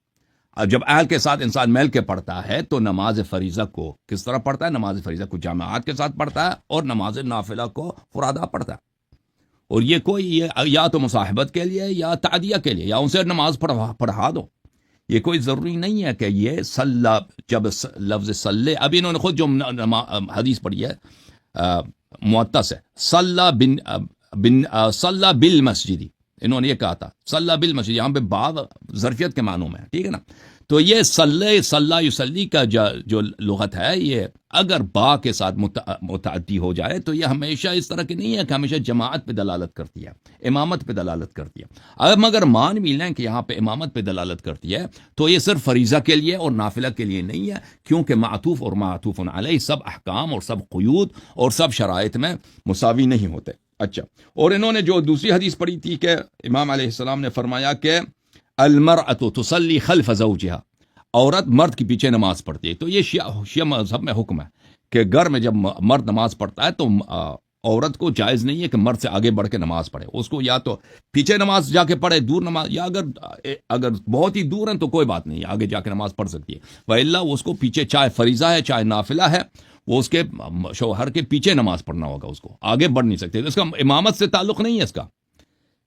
جب اہل کے ساتھ انسان مل کے پڑھتا ہے تو نماز فریضہ کو کس طرح پڑھتا ہے؟ نماز فریضہ کو جماعت کے ساتھ پڑھتا ہے، اور نماز نافلہ کو فرادہ پڑھتا ہے۔ اور یہ کوئی یا تو مصاحبت کے لیے یا تعدیہ کے لیے، یا ان سے نماز پڑھا دو، یہ کوئی ضروری نہیں ہے کہ یہ صلی، جب لفظ صلی، ابھی انہوں نے خود جو حدیث پڑھی ہے معطا سے، صلی بالمسجد، انہوں نے یہ کہا تھا صلی بالمسجد، یہاں پہ بعض ظرفیت کے معنوں میں، ٹھیک ہے نا؟ تو یہ صلی یصلی کا جو لغت ہے، یہ اگر با کے ساتھ متعدی ہو جائے تو یہ ہمیشہ اس طرح کی نہیں ہے کہ ہمیشہ جماعت پہ دلالت کرتی ہے، امامت پہ دلالت کرتی ہے۔ اب مگر مان بھی لیں کہ یہاں پہ امامت پہ دلالت کرتی ہے تو یہ صرف فریضہ کے لیے اور نافلہ کے لیے نہیں ہے، کیونکہ معطوف اور معطوف علیہ سب احکام اور سب قیود اور سب شرائط میں مساوی نہیں ہوتے۔ اچھا، اور انہوں نے جو دوسری حدیث پڑھی تھی کہ امام علیہ السلام نے فرمایا کہ المرأۃ تصلی خلف زوجها، عورت مرد کے پیچھے نماز پڑھتی ہے۔ تو یہ شیعہ مذہب میں حکم ہے کہ گھر میں جب مرد نماز پڑھتا ہے تو عورت کو جائز نہیں ہے کہ مرد سے آگے بڑھ کے نماز پڑھے، اس کو یا تو پیچھے نماز جا کے پڑھے دور نماز، یا اگر بہت ہی دور ہیں تو کوئی بات نہیں، آگے جا کے نماز پڑھ سکتی ہے، وإلا اس کو پیچھے چاہے فریضہ ہے چاہے نافلہ ہے، وہ اس کے شوہر کے پیچھے نماز پڑھنا ہوگا، اس کو آگے بڑھ نہیں سکتے۔ اس کا امامت سے تعلق نہیں ہے اس کا،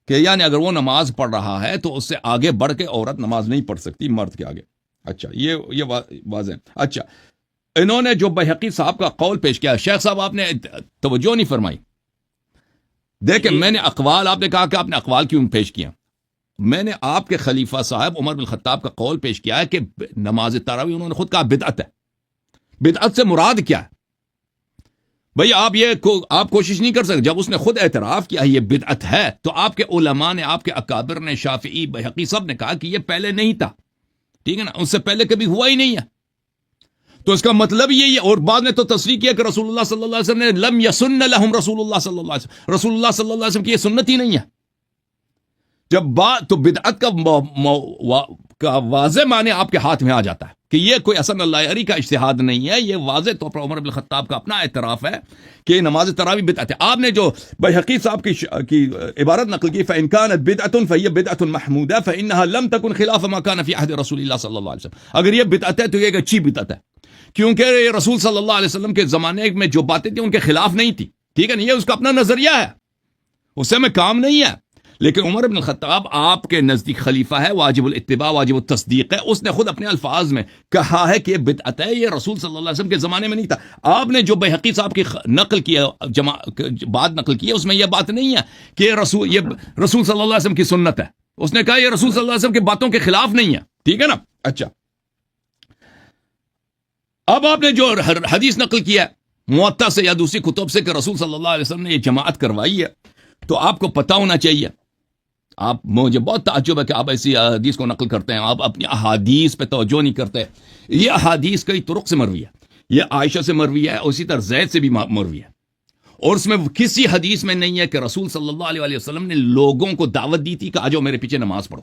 کہ یعنی اگر وہ نماز پڑھ رہا ہے تو اس سے آگے بڑھ کے عورت نماز نہیں پڑھ سکتی مرد کے آگے۔ اچھا، یہ واضح۔ اچھا، انہوں نے جو بیہقی صاحب کا قول پیش کیا، شیخ صاحب آپ نے توجہ نہیں فرمائی، دیکھیں میں نے اقوال، آپ نے کہا کہ آپ نے اقوال کیوں پیش کیا، میں نے آپ کے خلیفہ صاحب عمر بن خطاب کا قول پیش کیا ہے کہ نماز تراویح انہوں نے خود کہا بدعت ہے۔ بدعت سے مراد کیا ہے بھئی؟ آپ کوشش نہیں کر سکتے، جب اس نے خود اعتراف کیا یہ بدعت ہے تو آپ کے علماء نے، آپ کے اکابر نے، شافعی، بیہقی سب نے کہا کہ یہ پہلے نہیں تھا، ٹھیک ہے نا، اس سے پہلے کبھی ہوا ہی نہیں ہے۔ تو اس کا مطلب یہی ہے. اور بعد میں تو تصریح کیا کہ رسول اللہ صلی اللہ علیہ وسلم نے لم یسن لہم رسول اللہ صلی اللہ علیہ وسلم، رسول اللہ صلی اللہ علیہ وسلم کی یہ سنت ہی نہیں ہے. جب بات تو بدعت کا واضح معنی آپ کے ہاتھ میں آ جاتا ہے کہ یہ کوئی حسن اللہ عری کا اجتہاد نہیں ہے، یہ واضح طور پر عمر بن الخطاب کا اپنا اعتراف ہے کہ نماز تراویح بدعت ہے. آپ نے جو بیہقی صاحب کی عبارت نقل کی فَإِنْ كَانَتْ بِدْعَةٌ فَهِيَ بِدْعَةٌ مَحْمُودَةٌ فَإِنَّهَا لَمْ تَكُنْ خِلَافَ مَا كَانَ فِي عَهْدِ رسول اللہ صلی اللہ علیہ وسلم. اگر یہ بدعت ہے تو یہ ایک اچھی بدعت ہے، کیونکہ یہ رسول صلی اللہ علیہ وسلم کے زمانے میں جو باتیں تھیں ان کے خلاف نہیں تھی. ٹھیک ہے نا، یہ اس کا اپنا نظریہ ہے، اس سے میں کام نہیں ہے. لیکن عمر بن الخطاب آپ کے نزدیک خلیفہ ہے، واجب الاتباع واجب التصدیق ہے. اس نے خود اپنے الفاظ میں کہا ہے کہ یہ بدعت ہے، یہ رسول صلی اللہ علیہ وسلم کے زمانے میں نہیں تھا. آپ نے جو بیہقی صاحب کی نقل کیا بات نقل کی ہے اس میں یہ بات نہیں ہے کہ یہ رسول صلی اللہ علیہ وسلم کی سنت ہے. اس نے کہا یہ رسول صلی اللہ علیہ وسلم کی باتوں کے خلاف نہیں ہے. ٹھیک ہے نا. اچھا، اب آپ نے جو حدیث نقل کیا ہے موطا سے یا دوسری کتب سے کہ رسول صلی اللہ علیہ وسلم نے یہ جماعت کروائی ہے، تو آپ کو پتہ ہونا چاہیے. آپ مجھے بہت تعجب ہے کہ آپ ایسی احادیث کو نقل کرتے ہیں، آپ اپنی احادیث پہ توجہ نہیں کرتے. یہ احادیث کئی طرق سے مروی ہے، یہ عائشہ سے مروی ہے، اسی طرح زید سے بھی مروی ہے. اور اس میں کسی حدیث میں نہیں ہے کہ رسول صلی اللہ علیہ وسلم نے لوگوں کو دعوت دی تھی کہ آجو میرے پیچھے نماز پڑھو.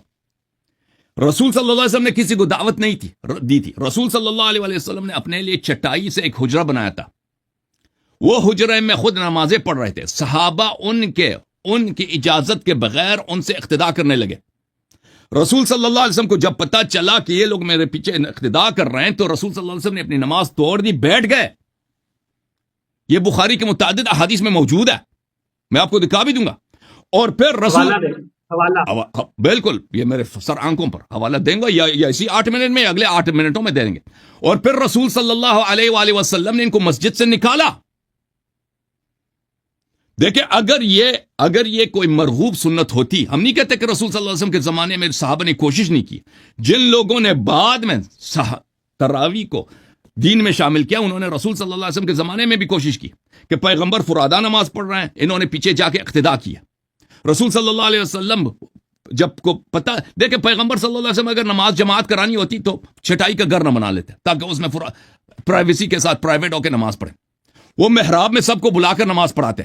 رسول صلی اللہ علیہ وسلم نے کسی کو دعوت نہیں دی تھی. رسول صلی اللہ علیہ وسلم نے اپنے لیے چٹائی سے ایک حجرہ بنایا تھا، وہ حجرے میں خود نمازیں پڑھ رہے تھے. صحابہ ان کی اجازت کے بغیر ان سے اقتداء کرنے لگے. رسول صلی اللہ علیہ وسلم کو جب پتہ چلا کہ یہ لوگ میرے پیچھے اقتداء کر رہے ہیں تو رسول صلی اللہ علیہ وسلم نے اپنی نماز توڑ دی، بیٹھ گئے. یہ بخاری کے متعدد احادیث میں موجود ہے، میں آپ کو دکھا بھی دوں گا. اور پھر رسول بالکل یہ میرے سر آنکھوں پر حوالہ دیں گا، یا اسی 8 منٹ میں، اگلے 8 منٹوں میں دیں گے. اور پھر رسول صلی اللہ علیہ وآلہ وسلم نے ان کو مسجد سے نکالا. دیکھیں اگر یہ کوئی مرغوب سنت ہوتی، ہم نہیں کہتے کہ رسول صلی اللہ علیہ وسلم کے زمانے میں صحابہ نے کوشش نہیں کی. جن لوگوں نے بعد میں تراویح کو دین میں شامل کیا انہوں نے رسول صلی اللہ علیہ وسلم کے زمانے میں بھی کوشش کی کہ پیغمبر فرادہ نماز پڑھ رہے ہیں، انہوں نے پیچھے جا کے اقتداء کیا. رسول صلی اللہ علیہ وسلم جب کو پتہ، دیکھیں پیغمبر صلی اللہ علیہ وسلم اگر نماز جماعت کرانی ہوتی تو چھٹائی کا گھر نہ بنا لیتے تاکہ اس میں پرائیویسی کے ساتھ پرائیویٹ ہو کے نماز پڑھیں. وہ محراب میں سب کو بلا کر نماز پڑھاتے.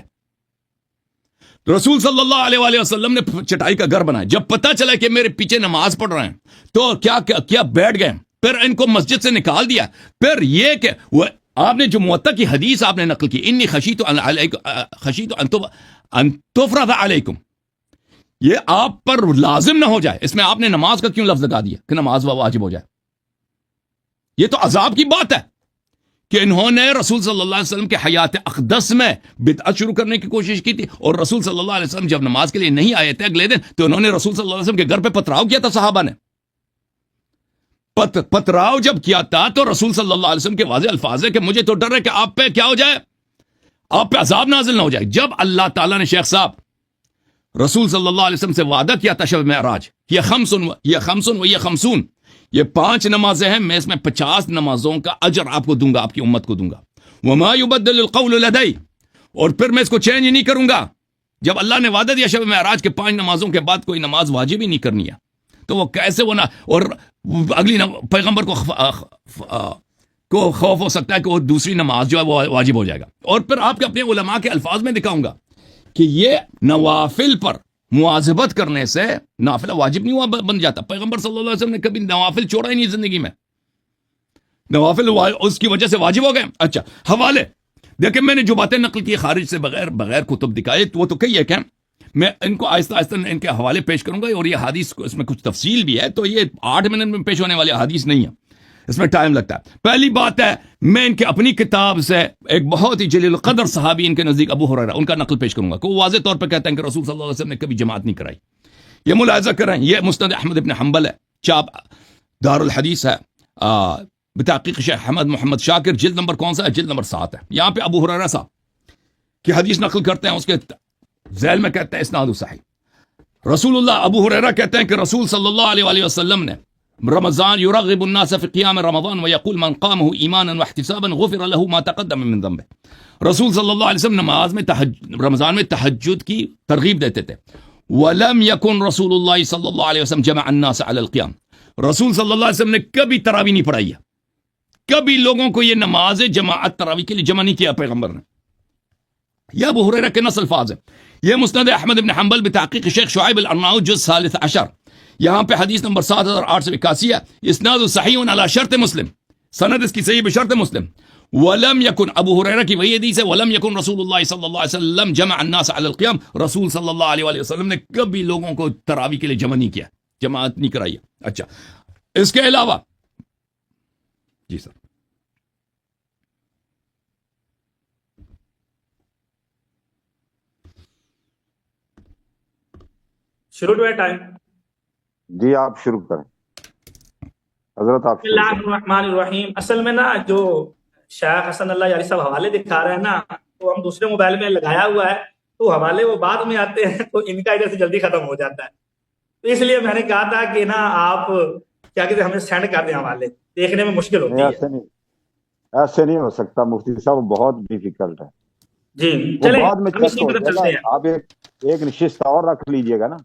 رسول صلی اللہ علیہ وآلہ وسلم نے چٹائی کا گھر بنایا. جب پتہ چلا کہ میرے پیچھے نماز پڑھ رہے ہیں تو کیا بیٹھ گئے، پھر ان کو مسجد سے نکال دیا. پھر یہ کہ آپ نے جو موطا کی حدیث آپ نے نقل کی، انی خشیت ان تفرض علیکم، یہ آپ پر لازم نہ ہو جائے. اس میں آپ نے نماز کا کیوں لفظ لگا دیا کہ نماز واجب ہو جائے؟ یہ تو عذاب کی بات ہے کہ انہوں نے رسول صلی اللہ علیہ وسلم کے حیات اقدس میں بدعت شروع کرنے کی کوشش کی تھی. اور رسول صلی اللہ علیہ وسلم جب نماز کے لیے نہیں آئے تھے اگلے دن تو انہوں نے رسول صلی اللہ علیہ وسلم کے گھر پہ پتھراؤ کیا تھا. صحابہ نے پتھراؤ جب کیا تھا تو رسول صلی اللہ علیہ وسلم کے واضح الفاظ ہے کہ مجھے تو ڈر ہے کہ آپ پہ کیا ہو جائے، آپ پہ عذاب نازل نہ ہو جائے. جب اللہ تعالیٰ نے شیخ صاحب رسول صلی اللہ علیہ وسلم سے وعدہ کیا تھا شب معراج، یہ خمسون، یہ 5 نمازیں ہیں، میں اس میں 50 نمازوں کا اجر آپ کو دوں گا، آپ کی امت کو دوں گا. وما يبدل القول لدي، اور پھر میں اس کو چینج نہیں کروں گا. جب اللہ نے وعدہ دیا شب معراج کے 5 نمازوں کے بعد کوئی نماز واجب ہی نہیں کرنی ہے تو وہ کیسے وہ نہ، اور اگلی پیغمبر کو خوف ہو سکتا ہے کہ وہ دوسری نماز جو ہے وہ واجب ہو جائے گا. اور پھر آپ کے اپنے علماء کے الفاظ میں دکھاؤں گا کہ یہ نوافل پر مواظبت کرنے سے نافلہ واجب نہیں ہوا بن جاتا. پیغمبر صلی اللہ علیہ وسلم نے کبھی نوافل چھوڑا ہی نہیں زندگی میں، نوافل اس کی وجہ سے واجب ہو گئے. اچھا، حوالے دیکھیں، میں نے جو باتیں نقل کی خارج سے بغیر کتب دکھائے وہ تو کئی ہے کہ میں ان کو آہستہ آہستہ ان کے حوالے پیش کروں گا. اور یہ حدیث اس میں کچھ تفصیل بھی ہے تو یہ 8 منٹ میں پیش ہونے والی حدیث نہیں ہے، اس میں ٹائم لگتا ہے. پہلی بات ہے میں ان کے اپنی کتاب سے ایک بہت ہی جلیل القدر صحابی ان کے نزدیک ابو ہریرہ ان کا نقل پیش کروں گا کہ وہ واضح طور پہ کہتے ہیں کہ رسول صلی اللہ علیہ وسلم نے کبھی جماعت نہیں کرائی. یہ ملاحظہ کریں، یہ مسند احمد ابن حنبل ہے، چاپ دار الحدیث ہے، بتحقیق شیخ احمد محمد شاکر، جلد نمبر کون سا ہے؟ جلد نمبر 7 ہے. یہاں پہ ابو ہریرہ صاحب کی حدیث نقل کرتے ہیں، اس کے ذیل میں کہتے ہیں اسناد صحیح. رسول اللہ ابو ہریرہ کہتے ہیں کہ رسول صلی اللہ علیہ وسلم نے رمضان یرغب الناس فی قیام رمضان ویقول من قامه ایمانا واحتسابا غفر له ما تقدم من ذنبه. رسول صلی اللہ علیہ وسلم نماز میں رمضان میں تہجد کی ترغیب دیتے تھے. ولم يكن رسول اللہ صلی اللہ علیہ وسلم جمع الناس علی القیام. رسول صلی اللہ علیہ وسلم نے کبھی تراویح نہیں پڑھائی ہے، کبھی لوگوں کو یہ نماز جماعت تراویح کے لیے جمع نہیں کیا پیغمبر نے. یہ ابو ہریرہ کے نص الفاظ ہے. یہ مسند احمد بن حنبل بتحقیق شیخ شعیب الارناؤط جز ثالث عشر. یہاں پہ حدیث نمبر 7881 ہے. اسناد صحیح علی شرط مسلم، سند اس کی صحیح بشرط مسلم. ولم یکن، ابو ہریرہ کی وہی حدیث ہے، ولم یکن رسول اللہ صلی اللہ علیہ وسلم جمع الناس علی القیام. رسول صلی اللہ علیہ وآلہ وسلم نے کبھی لوگوں کو تراویح کے لیے جمع نہیں کیا، جماعت نہیں کرائی. اچھا، اس کے علاوہ جی سر شروع ہوئے ٹائم. جی آپ شروع کریں حضرت، آپ بسم اللہ الرحمن الرحیم. اصل میں نا جو شیخ حسن اللہ یاری صاحب حوالے دکھا رہے ہیں نا، تو ہم دوسرے موبائل میں لگایا ہوا ہے، تو حوالے وہ بعد میں آتے ہیں، تو ان کا ادھر سے جلدی ختم ہو جاتا ہے. تو اس لیے میں نے کہا تھا کہ نا آپ کیا کہتے ہیں ہمیں سینڈ کر دیں، حوالے دیکھنے میں مشکل ہوتی ہے. ایسے نہیں ہو سکتا مفتی صاحب، بہت ڈیفیکلٹ ہے. جی چلیں ہم اسی طرف چلتے ہیں. آپ ایک نشست اور رکھ لیجئے گا نا،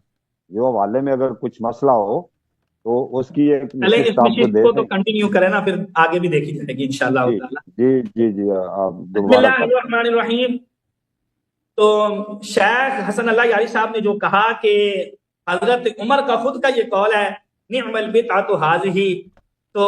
جو حوالے میں اگر کچھ مسئلہ ہو تو اس کی ایک نشست کو تو کنٹینیو کریں نا، پھر آگے بھی دیکھی جائے گی انشاءاللہ تعالی. جی جی جی آپ بسم اللہ الرحمن الرحیم. تو شیخ حسن اللہ یاری صاحب نے جو کہا کہ حضرت عمر کا خود کا یہ قول ہے، نعم البدعۃ ھذہ، تو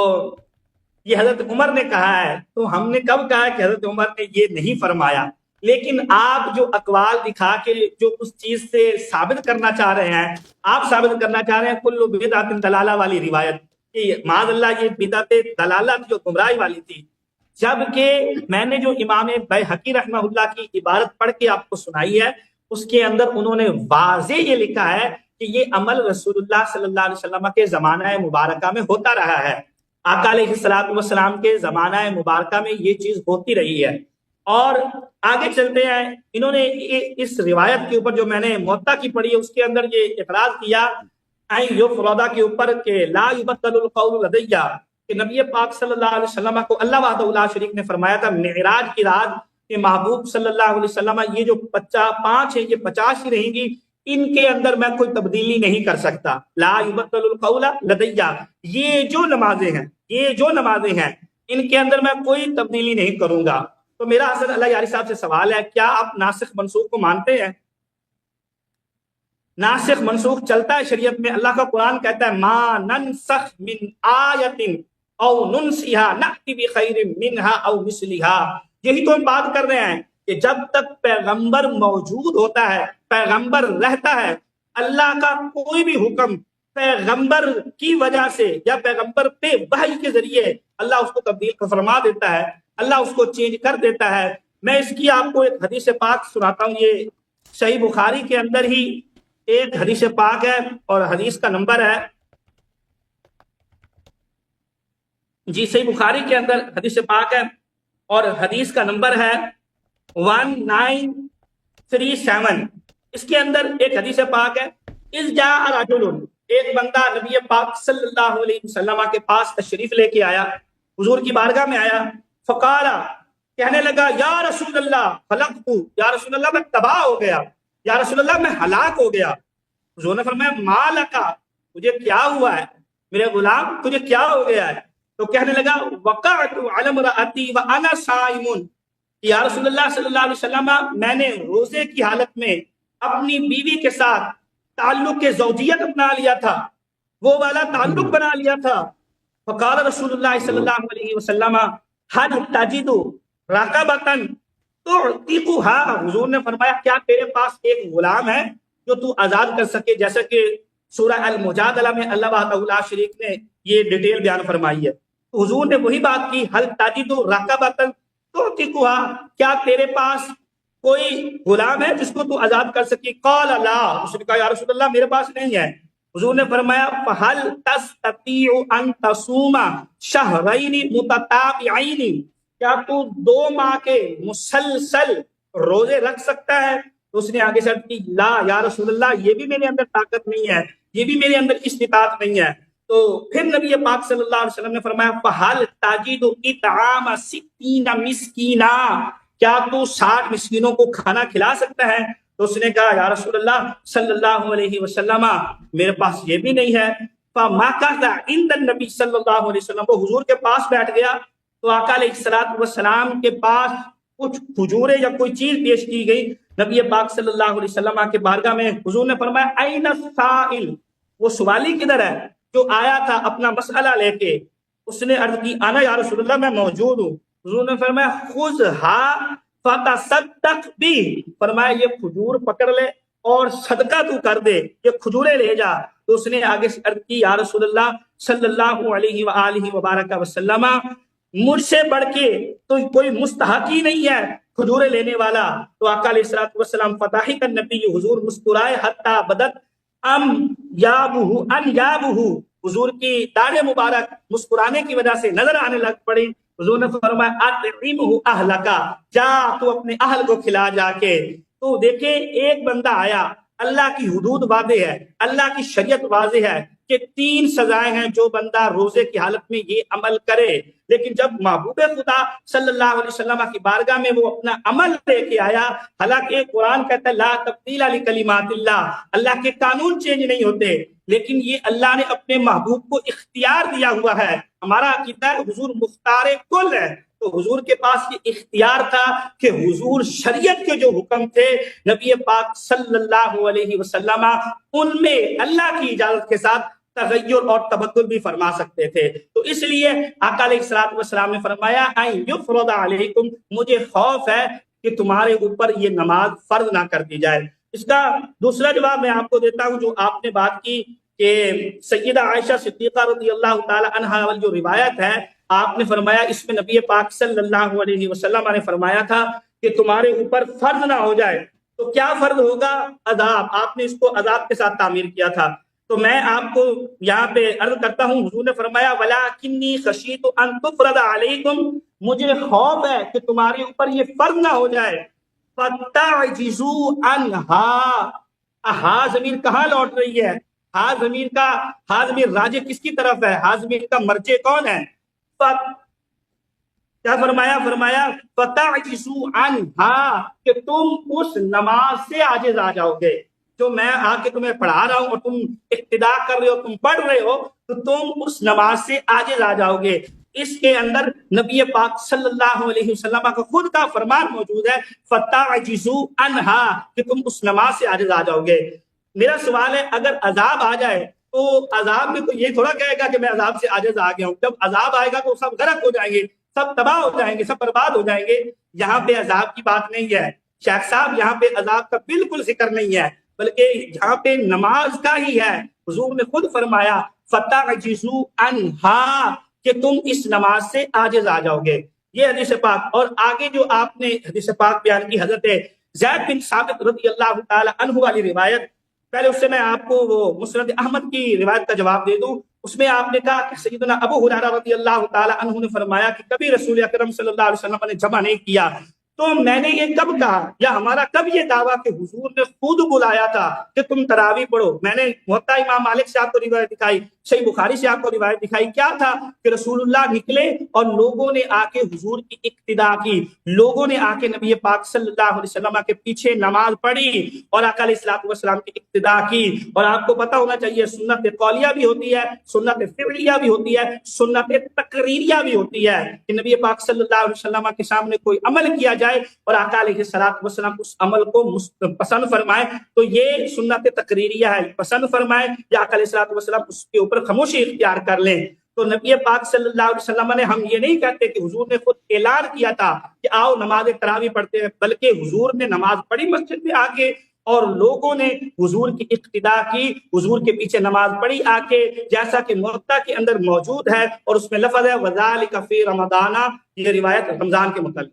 یہ حضرت عمر نے کہا ہے. تو ہم نے کب کہا کہ حضرت عمر نے یہ نہیں فرمایا، لیکن آپ جو اقوال دکھا کے جو اس چیز سے ثابت کرنا چاہ رہے ہیں، آپ ثابت کرنا چاہ رہے ہیں کل بدعۃ دلالہ والی روایت، کہ معاذ اللہ یہ بدعت دلالہ جو گمراہی والی تھی. جبکہ میں نے جو امام بیہقی رحمہ اللہ کی عبارت پڑھ کے آپ کو سنائی ہے، اس کے اندر انہوں نے واضح یہ لکھا ہے کہ یہ عمل رسول اللہ صلی اللہ علیہ وسلم کے زمانہ مبارکہ میں ہوتا رہا ہے. آقا علیہ الصلوۃ والسلام کے زمانہ مبارکہ میں یہ چیز ہوتی رہی ہے. اور آگے چلتے ہیں، انہوں نے اس روایت کے اوپر جو میں نے موطا کی پڑھی ہے، اس کے اندر یہ اعتراض کیا یفردا کے اوپر کہ لا یبدل القول لدیہ، کہ نبی پاک صلی اللہ علیہ وسلم کو اللہ وحدہ لا شریک نے فرمایا تھا معراج کی رات کہ محبوب صلی اللہ علیہ وسلم یہ جو 5 ہیں یہ 50 ہی رہیں گی، ان کے اندر میں کوئی تبدیلی نہیں کر سکتا. لا یبدل القول لدیہ، یہ جو نمازیں ہیں ان کے اندر میں کوئی تبدیلی نہیں کروں گا. تو میرا حسن اللہ یاری صاحب سے سوال ہے، کیا آپ ناسخ منسوخ کو مانتے ہیں؟ ناسخ منسوخ چلتا ہے شریعت میں. اللہ کا قرآن کہتا ہے ما ننسخ من آیت او ننسیہا نأتی بخیر منہا او مثلہا. یہی تو ہم بات کر رہے ہیں کہ جب تک پیغمبر موجود ہوتا ہے، پیغمبر رہتا ہے، اللہ کا کوئی بھی حکم پیغمبر کی وجہ سے یا پیغمبر پہ وحی کے ذریعے اللہ اس کو تبدیل فرما دیتا ہے، اللہ اس کو چینج کر دیتا ہے. میں اس کی آپ کو ایک حدیث پاک سناتا ہوں. یہ صحیح بخاری کے اندر ہی ایک حدیث پاک ہے اور حدیث کا نمبر ہے، جی صحیح بخاری کے اندر حدیث پاک ہے اور حدیث کا نمبر ہے 1937. اس کے اندر ایک حدیث پاک ہے، اذ جاء رجل، ایک بندہ نبی پاک صلی اللہ علیہ وسلم کے پاس تشریف لے کے آیا، حضور کی بارگاہ میں آیا. فقال، کہنے لگا یا رسول اللہ خلقت، یا رسول اللہ میں تباہ ہو گیا، یا رسول اللہ میں ہلاک ہو گیا. حضور نے فرمایا ما لکا، تجھے کیا ہوا ہے میرے غلام، تجھے کیا ہو گیا ہے؟ تو کہنے لگا وقعت علی امرأتی وانا صائم، یا رسول اللہ صلی اللہ علیہ وسلم میں نے روزے کی حالت میں اپنی بیوی کے ساتھ تعلق زوجیت اپنا لیا تھا، وہ والا تعلق بنا لیا تھا. فقال رسول اللہ صلی اللہ علیہ وسلم حد تجد رقبۃ تعتقها، حضور نے فرمایا کیا تیرے پاس ایک غلام ہے جو تو آزاد کر سکے؟ جیسا کہ سورہ المجادلہ میں اللہ وحدہ لا شریک نے یہ ڈیٹیل بیان فرمائی ہے. تو حضور نے وہی بات کی، حل تجد رقبۃ تعتقها، کیا تیرے پاس کوئی غلام ہے جس کو تو آزاد کر سکی؟ قال لا، اس نے کہا یا رسول اللہ میرے پاس نہیں ہے. حضور نے فرمایا فَهَلْ تَسْتَطِيعُ أَن تَصُومَ شَهْرَيْنِ مُتَتَابِعَيْنِ، کیا تو 2 ماہ کے مسلسل روزے رکھ سکتا ہے؟ تو اس نے آگے سے عرض کی لا یا رسول اللہ، یہ بھی میرے اندر طاقت نہیں ہے، یہ بھی میرے اندر استطاعت نہیں ہے. تو پھر نبی پاک صلی اللہ علیہ وسلم نے فرمایا فَهَلْ تَجِدُ إِطْعَامَ 60 مِسْكِينًا، کیا تو 60 مسکینوں کو کھانا کھلا سکتا ہے؟ تو اس نے کہا یا رسول اللہ صلی اللہ علیہ وسلم میرے پاس یہ بھی نہیں ہے. فَمَكَثَ عِندَ النَّبِي صلی اللہ علیہ وسلم، وہ حضور کے پاس بیٹھ گیا تو آقا علیہ الصلوۃ والسلام کے پاس کچھ کھجوریں یا کوئی چیز پیش کی گئی، نبی پاک صلی اللہ علیہ وسلم کے بارگاہ میں حضور نے فرمایا این السائل، وہ سوالی کدھر ہے جو آیا تھا اپنا مسئلہ لے کے؟ اس نے عرض کی انا یا رسول اللہ، میں موجود ہوں۔ حضور نے فرمایا خذھا فتصدق بھی، فرمایا یہ کھجور پکڑ لے اور صدقہ تو کر دے، یہ کھجوریں لے جا۔ تو اس نے آگے سے عرض کی یا رسول اللہ صلی اللہ علیہ وآلہ وبارک وسلم، مجھ سے بڑھ کے تو کوئی مستحق ہی نہیں ہے کھجوریں لینے والا۔ تو آقا علیہ الصلوۃ والسلام فضحک النبی، حضور مسکرائے، حتی بدت انیابہ، حضور کی داڑھی مبارک مسکرانے کی وجہ سے نظر آنے لگ پڑی۔ حضور نے فرمایا اطعمہ اہلک، جا تو اپنے اہل کو کھلا جا کے۔ تو دیکھیں ایک بندہ آیا، اللہ کی حدود واضح ہے، اللہ کی شریعت واضح ہے کہ 3 سزائیں ہیں جو بندہ روزے کی حالت میں یہ عمل کرے، لیکن جب محبوب خدا صلی اللہ علیہ وسلم کی بارگاہ میں وہ اپنا عمل لے کے آیا، حالانکہ قرآن کہتا ہے لا تبدیل لکلمات اللہ، اللہ کے قانون چینج نہیں ہوتے، لیکن یہ اللہ نے اپنے محبوب کو اختیار دیا ہوا ہے۔ ہمارا عقیدہ ہے حضور مختار کل ہے، تو حضور کے پاس یہ اختیار تھا کہ حضور شریعت کے جو حکم تھے نبی پاک صلی اللہ علیہ وسلم ان میں اللہ کی اجازت کے ساتھ تغیر اور تبدل بھی فرما سکتے تھے۔ تو اس لیے آقا علیہ الصلوۃ والسلام نے فرمایا ان یفرض علیکم، مجھے خوف ہے کہ تمہارے اوپر یہ نماز فرض نہ کر دی جائے۔ اس کا دوسرا جواب میں آپ کو دیتا ہوں، جو آپ نے بات کی کہ سیدہ عائشہ صدیقہ رضی اللہ تعالی عنہا والی جو روایت ہے، آپ نے فرمایا اس میں نبی پاک صلی اللہ علیہ وسلم نے فرمایا تھا کہ تمہارے اوپر فرض نہ ہو جائے تو کیا فرض ہوگا؟ عذاب۔ آپ نے اس کو عذاب کے ساتھ تعمیر کیا تھا۔ تو میں آپ کو یہاں پہ عرض کرتا ہوں، حضور نے فرمایا وَلَٰكِنِّي خَشِيتُ أَن تُفْرَضَ عَلَيْكُمْ، مجھے خوف ہے کہ تمہارے اوپر یہ فرض نہ ہو جائے، فَتَعْجِزُوا عَنْهَا۔ ہا ضمیر کہاں لوٹ رہی ہے؟ ہا ضمیر کا ہا ضمیر راجع کس کی طرف ہے؟ ہا ضمیر کا مرجع کون ہے؟ کیا فرمایا؟ فرمایا فَتَعْجِزُوا عَنْهَا، کہ تم اس نماز سے عاجز آ جاؤ گے جو میں آ کے تمہیں پڑھا رہا ہوں اور تم اقتداء کر رہے ہو، تم پڑھ رہے ہو، تو تم اس نماز سے عاجز آ جاؤ گے۔ اس کے اندر نبی پاک صلی اللہ علیہ وسلم کا خود کا فرمان موجود ہے فَتَعْجِزُوا عَنْهَا، کہ تم اس نماز سے عاجز آ جاؤ گے۔ میرا سوال ہے اگر عذاب آ جائے تو عذاب میں تو یہ تھوڑا کہے گا کہ میں عذاب سے عاجز آ گیا ہوں، جب عذاب آئے گا تو سب غرق ہو جائیں گے، سب تباہ ہو جائیں گے، سب برباد ہو جائیں گے۔ یہاں پہ عذاب کی بات نہیں ہے شیخ صاحب، یہاں پہ عذاب کا بالکل ذکر نہیں ہے، بلکہ یہاں پہ نماز کا ہی ہے۔ حضور نے خود فرمایا فَتَعْجِزُوا عَنْهَا، کہ تم اس نماز سے عاجز آ جاؤ گے۔ یہ حدیث پاک، اور آگے جو آپ نے حدیث پاک بیان کی حضرت زید بن ثابت رضی اللہ تعالی عنہ والی روایت، پہلے اس سے میں آپ کو وہ مسند احمد کی روایت کا جواب دے دوں۔ اس میں آپ نے کہا کہ سیدنا ابو ہریرہ رضی اللہ تعالی عنہ نے فرمایا کہ کبھی رسول اکرم صلی اللہ علیہ وسلم نے جمع نہیں کیا، تو میں نے یہ کب کہا یا ہمارا کب یہ دعویٰ کہ حضور نے خود بلایا تھا کہ تم تراویح پڑھو؟ میں نے موطا امام مالک سے آپ کو روایت دکھائی، صحیح بخاری سے آپ کو روایت دکھائی، کیا تھا کہ رسول اللہ نکلے اور لوگوں نے آ کے حضور کی اقتداء کی، لوگوں نے آ کے نبی پاک صلی اللہ علیہ وسلم کے پیچھے نماز پڑھی اور آقا علیہ الصلوۃ والسلام کی اقتداء کی۔ اور آپ کو پتہ ہونا چاہیے سنت قولیہ بھی ہوتی ہے، سنت فعلیہ بھی ہوتی ہے، سنت تقریریہ بھی ہوتی ہے، کہ نبی پاک صلی اللہ علیہ وسلم کے سامنے کوئی عمل کیا جائے اور آقا علیہ الصلوۃ والسلام اس عمل کو پسند فرمائے، تو یہ سنت تقریریہ ہے، پسند فرمائے یا آقا علیہ الصلوۃ والسلام اس کے اوپر خاموشی اختیار کر لیں۔ تو نبی پاک صلی اللہ علیہ وسلم نے، ہم یہ نہیں کہتے کہ حضور نے خود اعلان کیا تھا کہ آؤ نماز تراویح پڑھتے ہیں، بلکہ حضور نے نماز پڑھی مسجد میں آ کے اور لوگوں نے حضور کی اقتداء کی، حضور کے پیچھے نماز پڑھی آ کے، جیسا کہ موطا کے اندر موجود ہے، اور اس میں لفظ ہے وَذَلِكَ فِي رَمَضَانَ، یہ روایت رمضان کے متعلق۔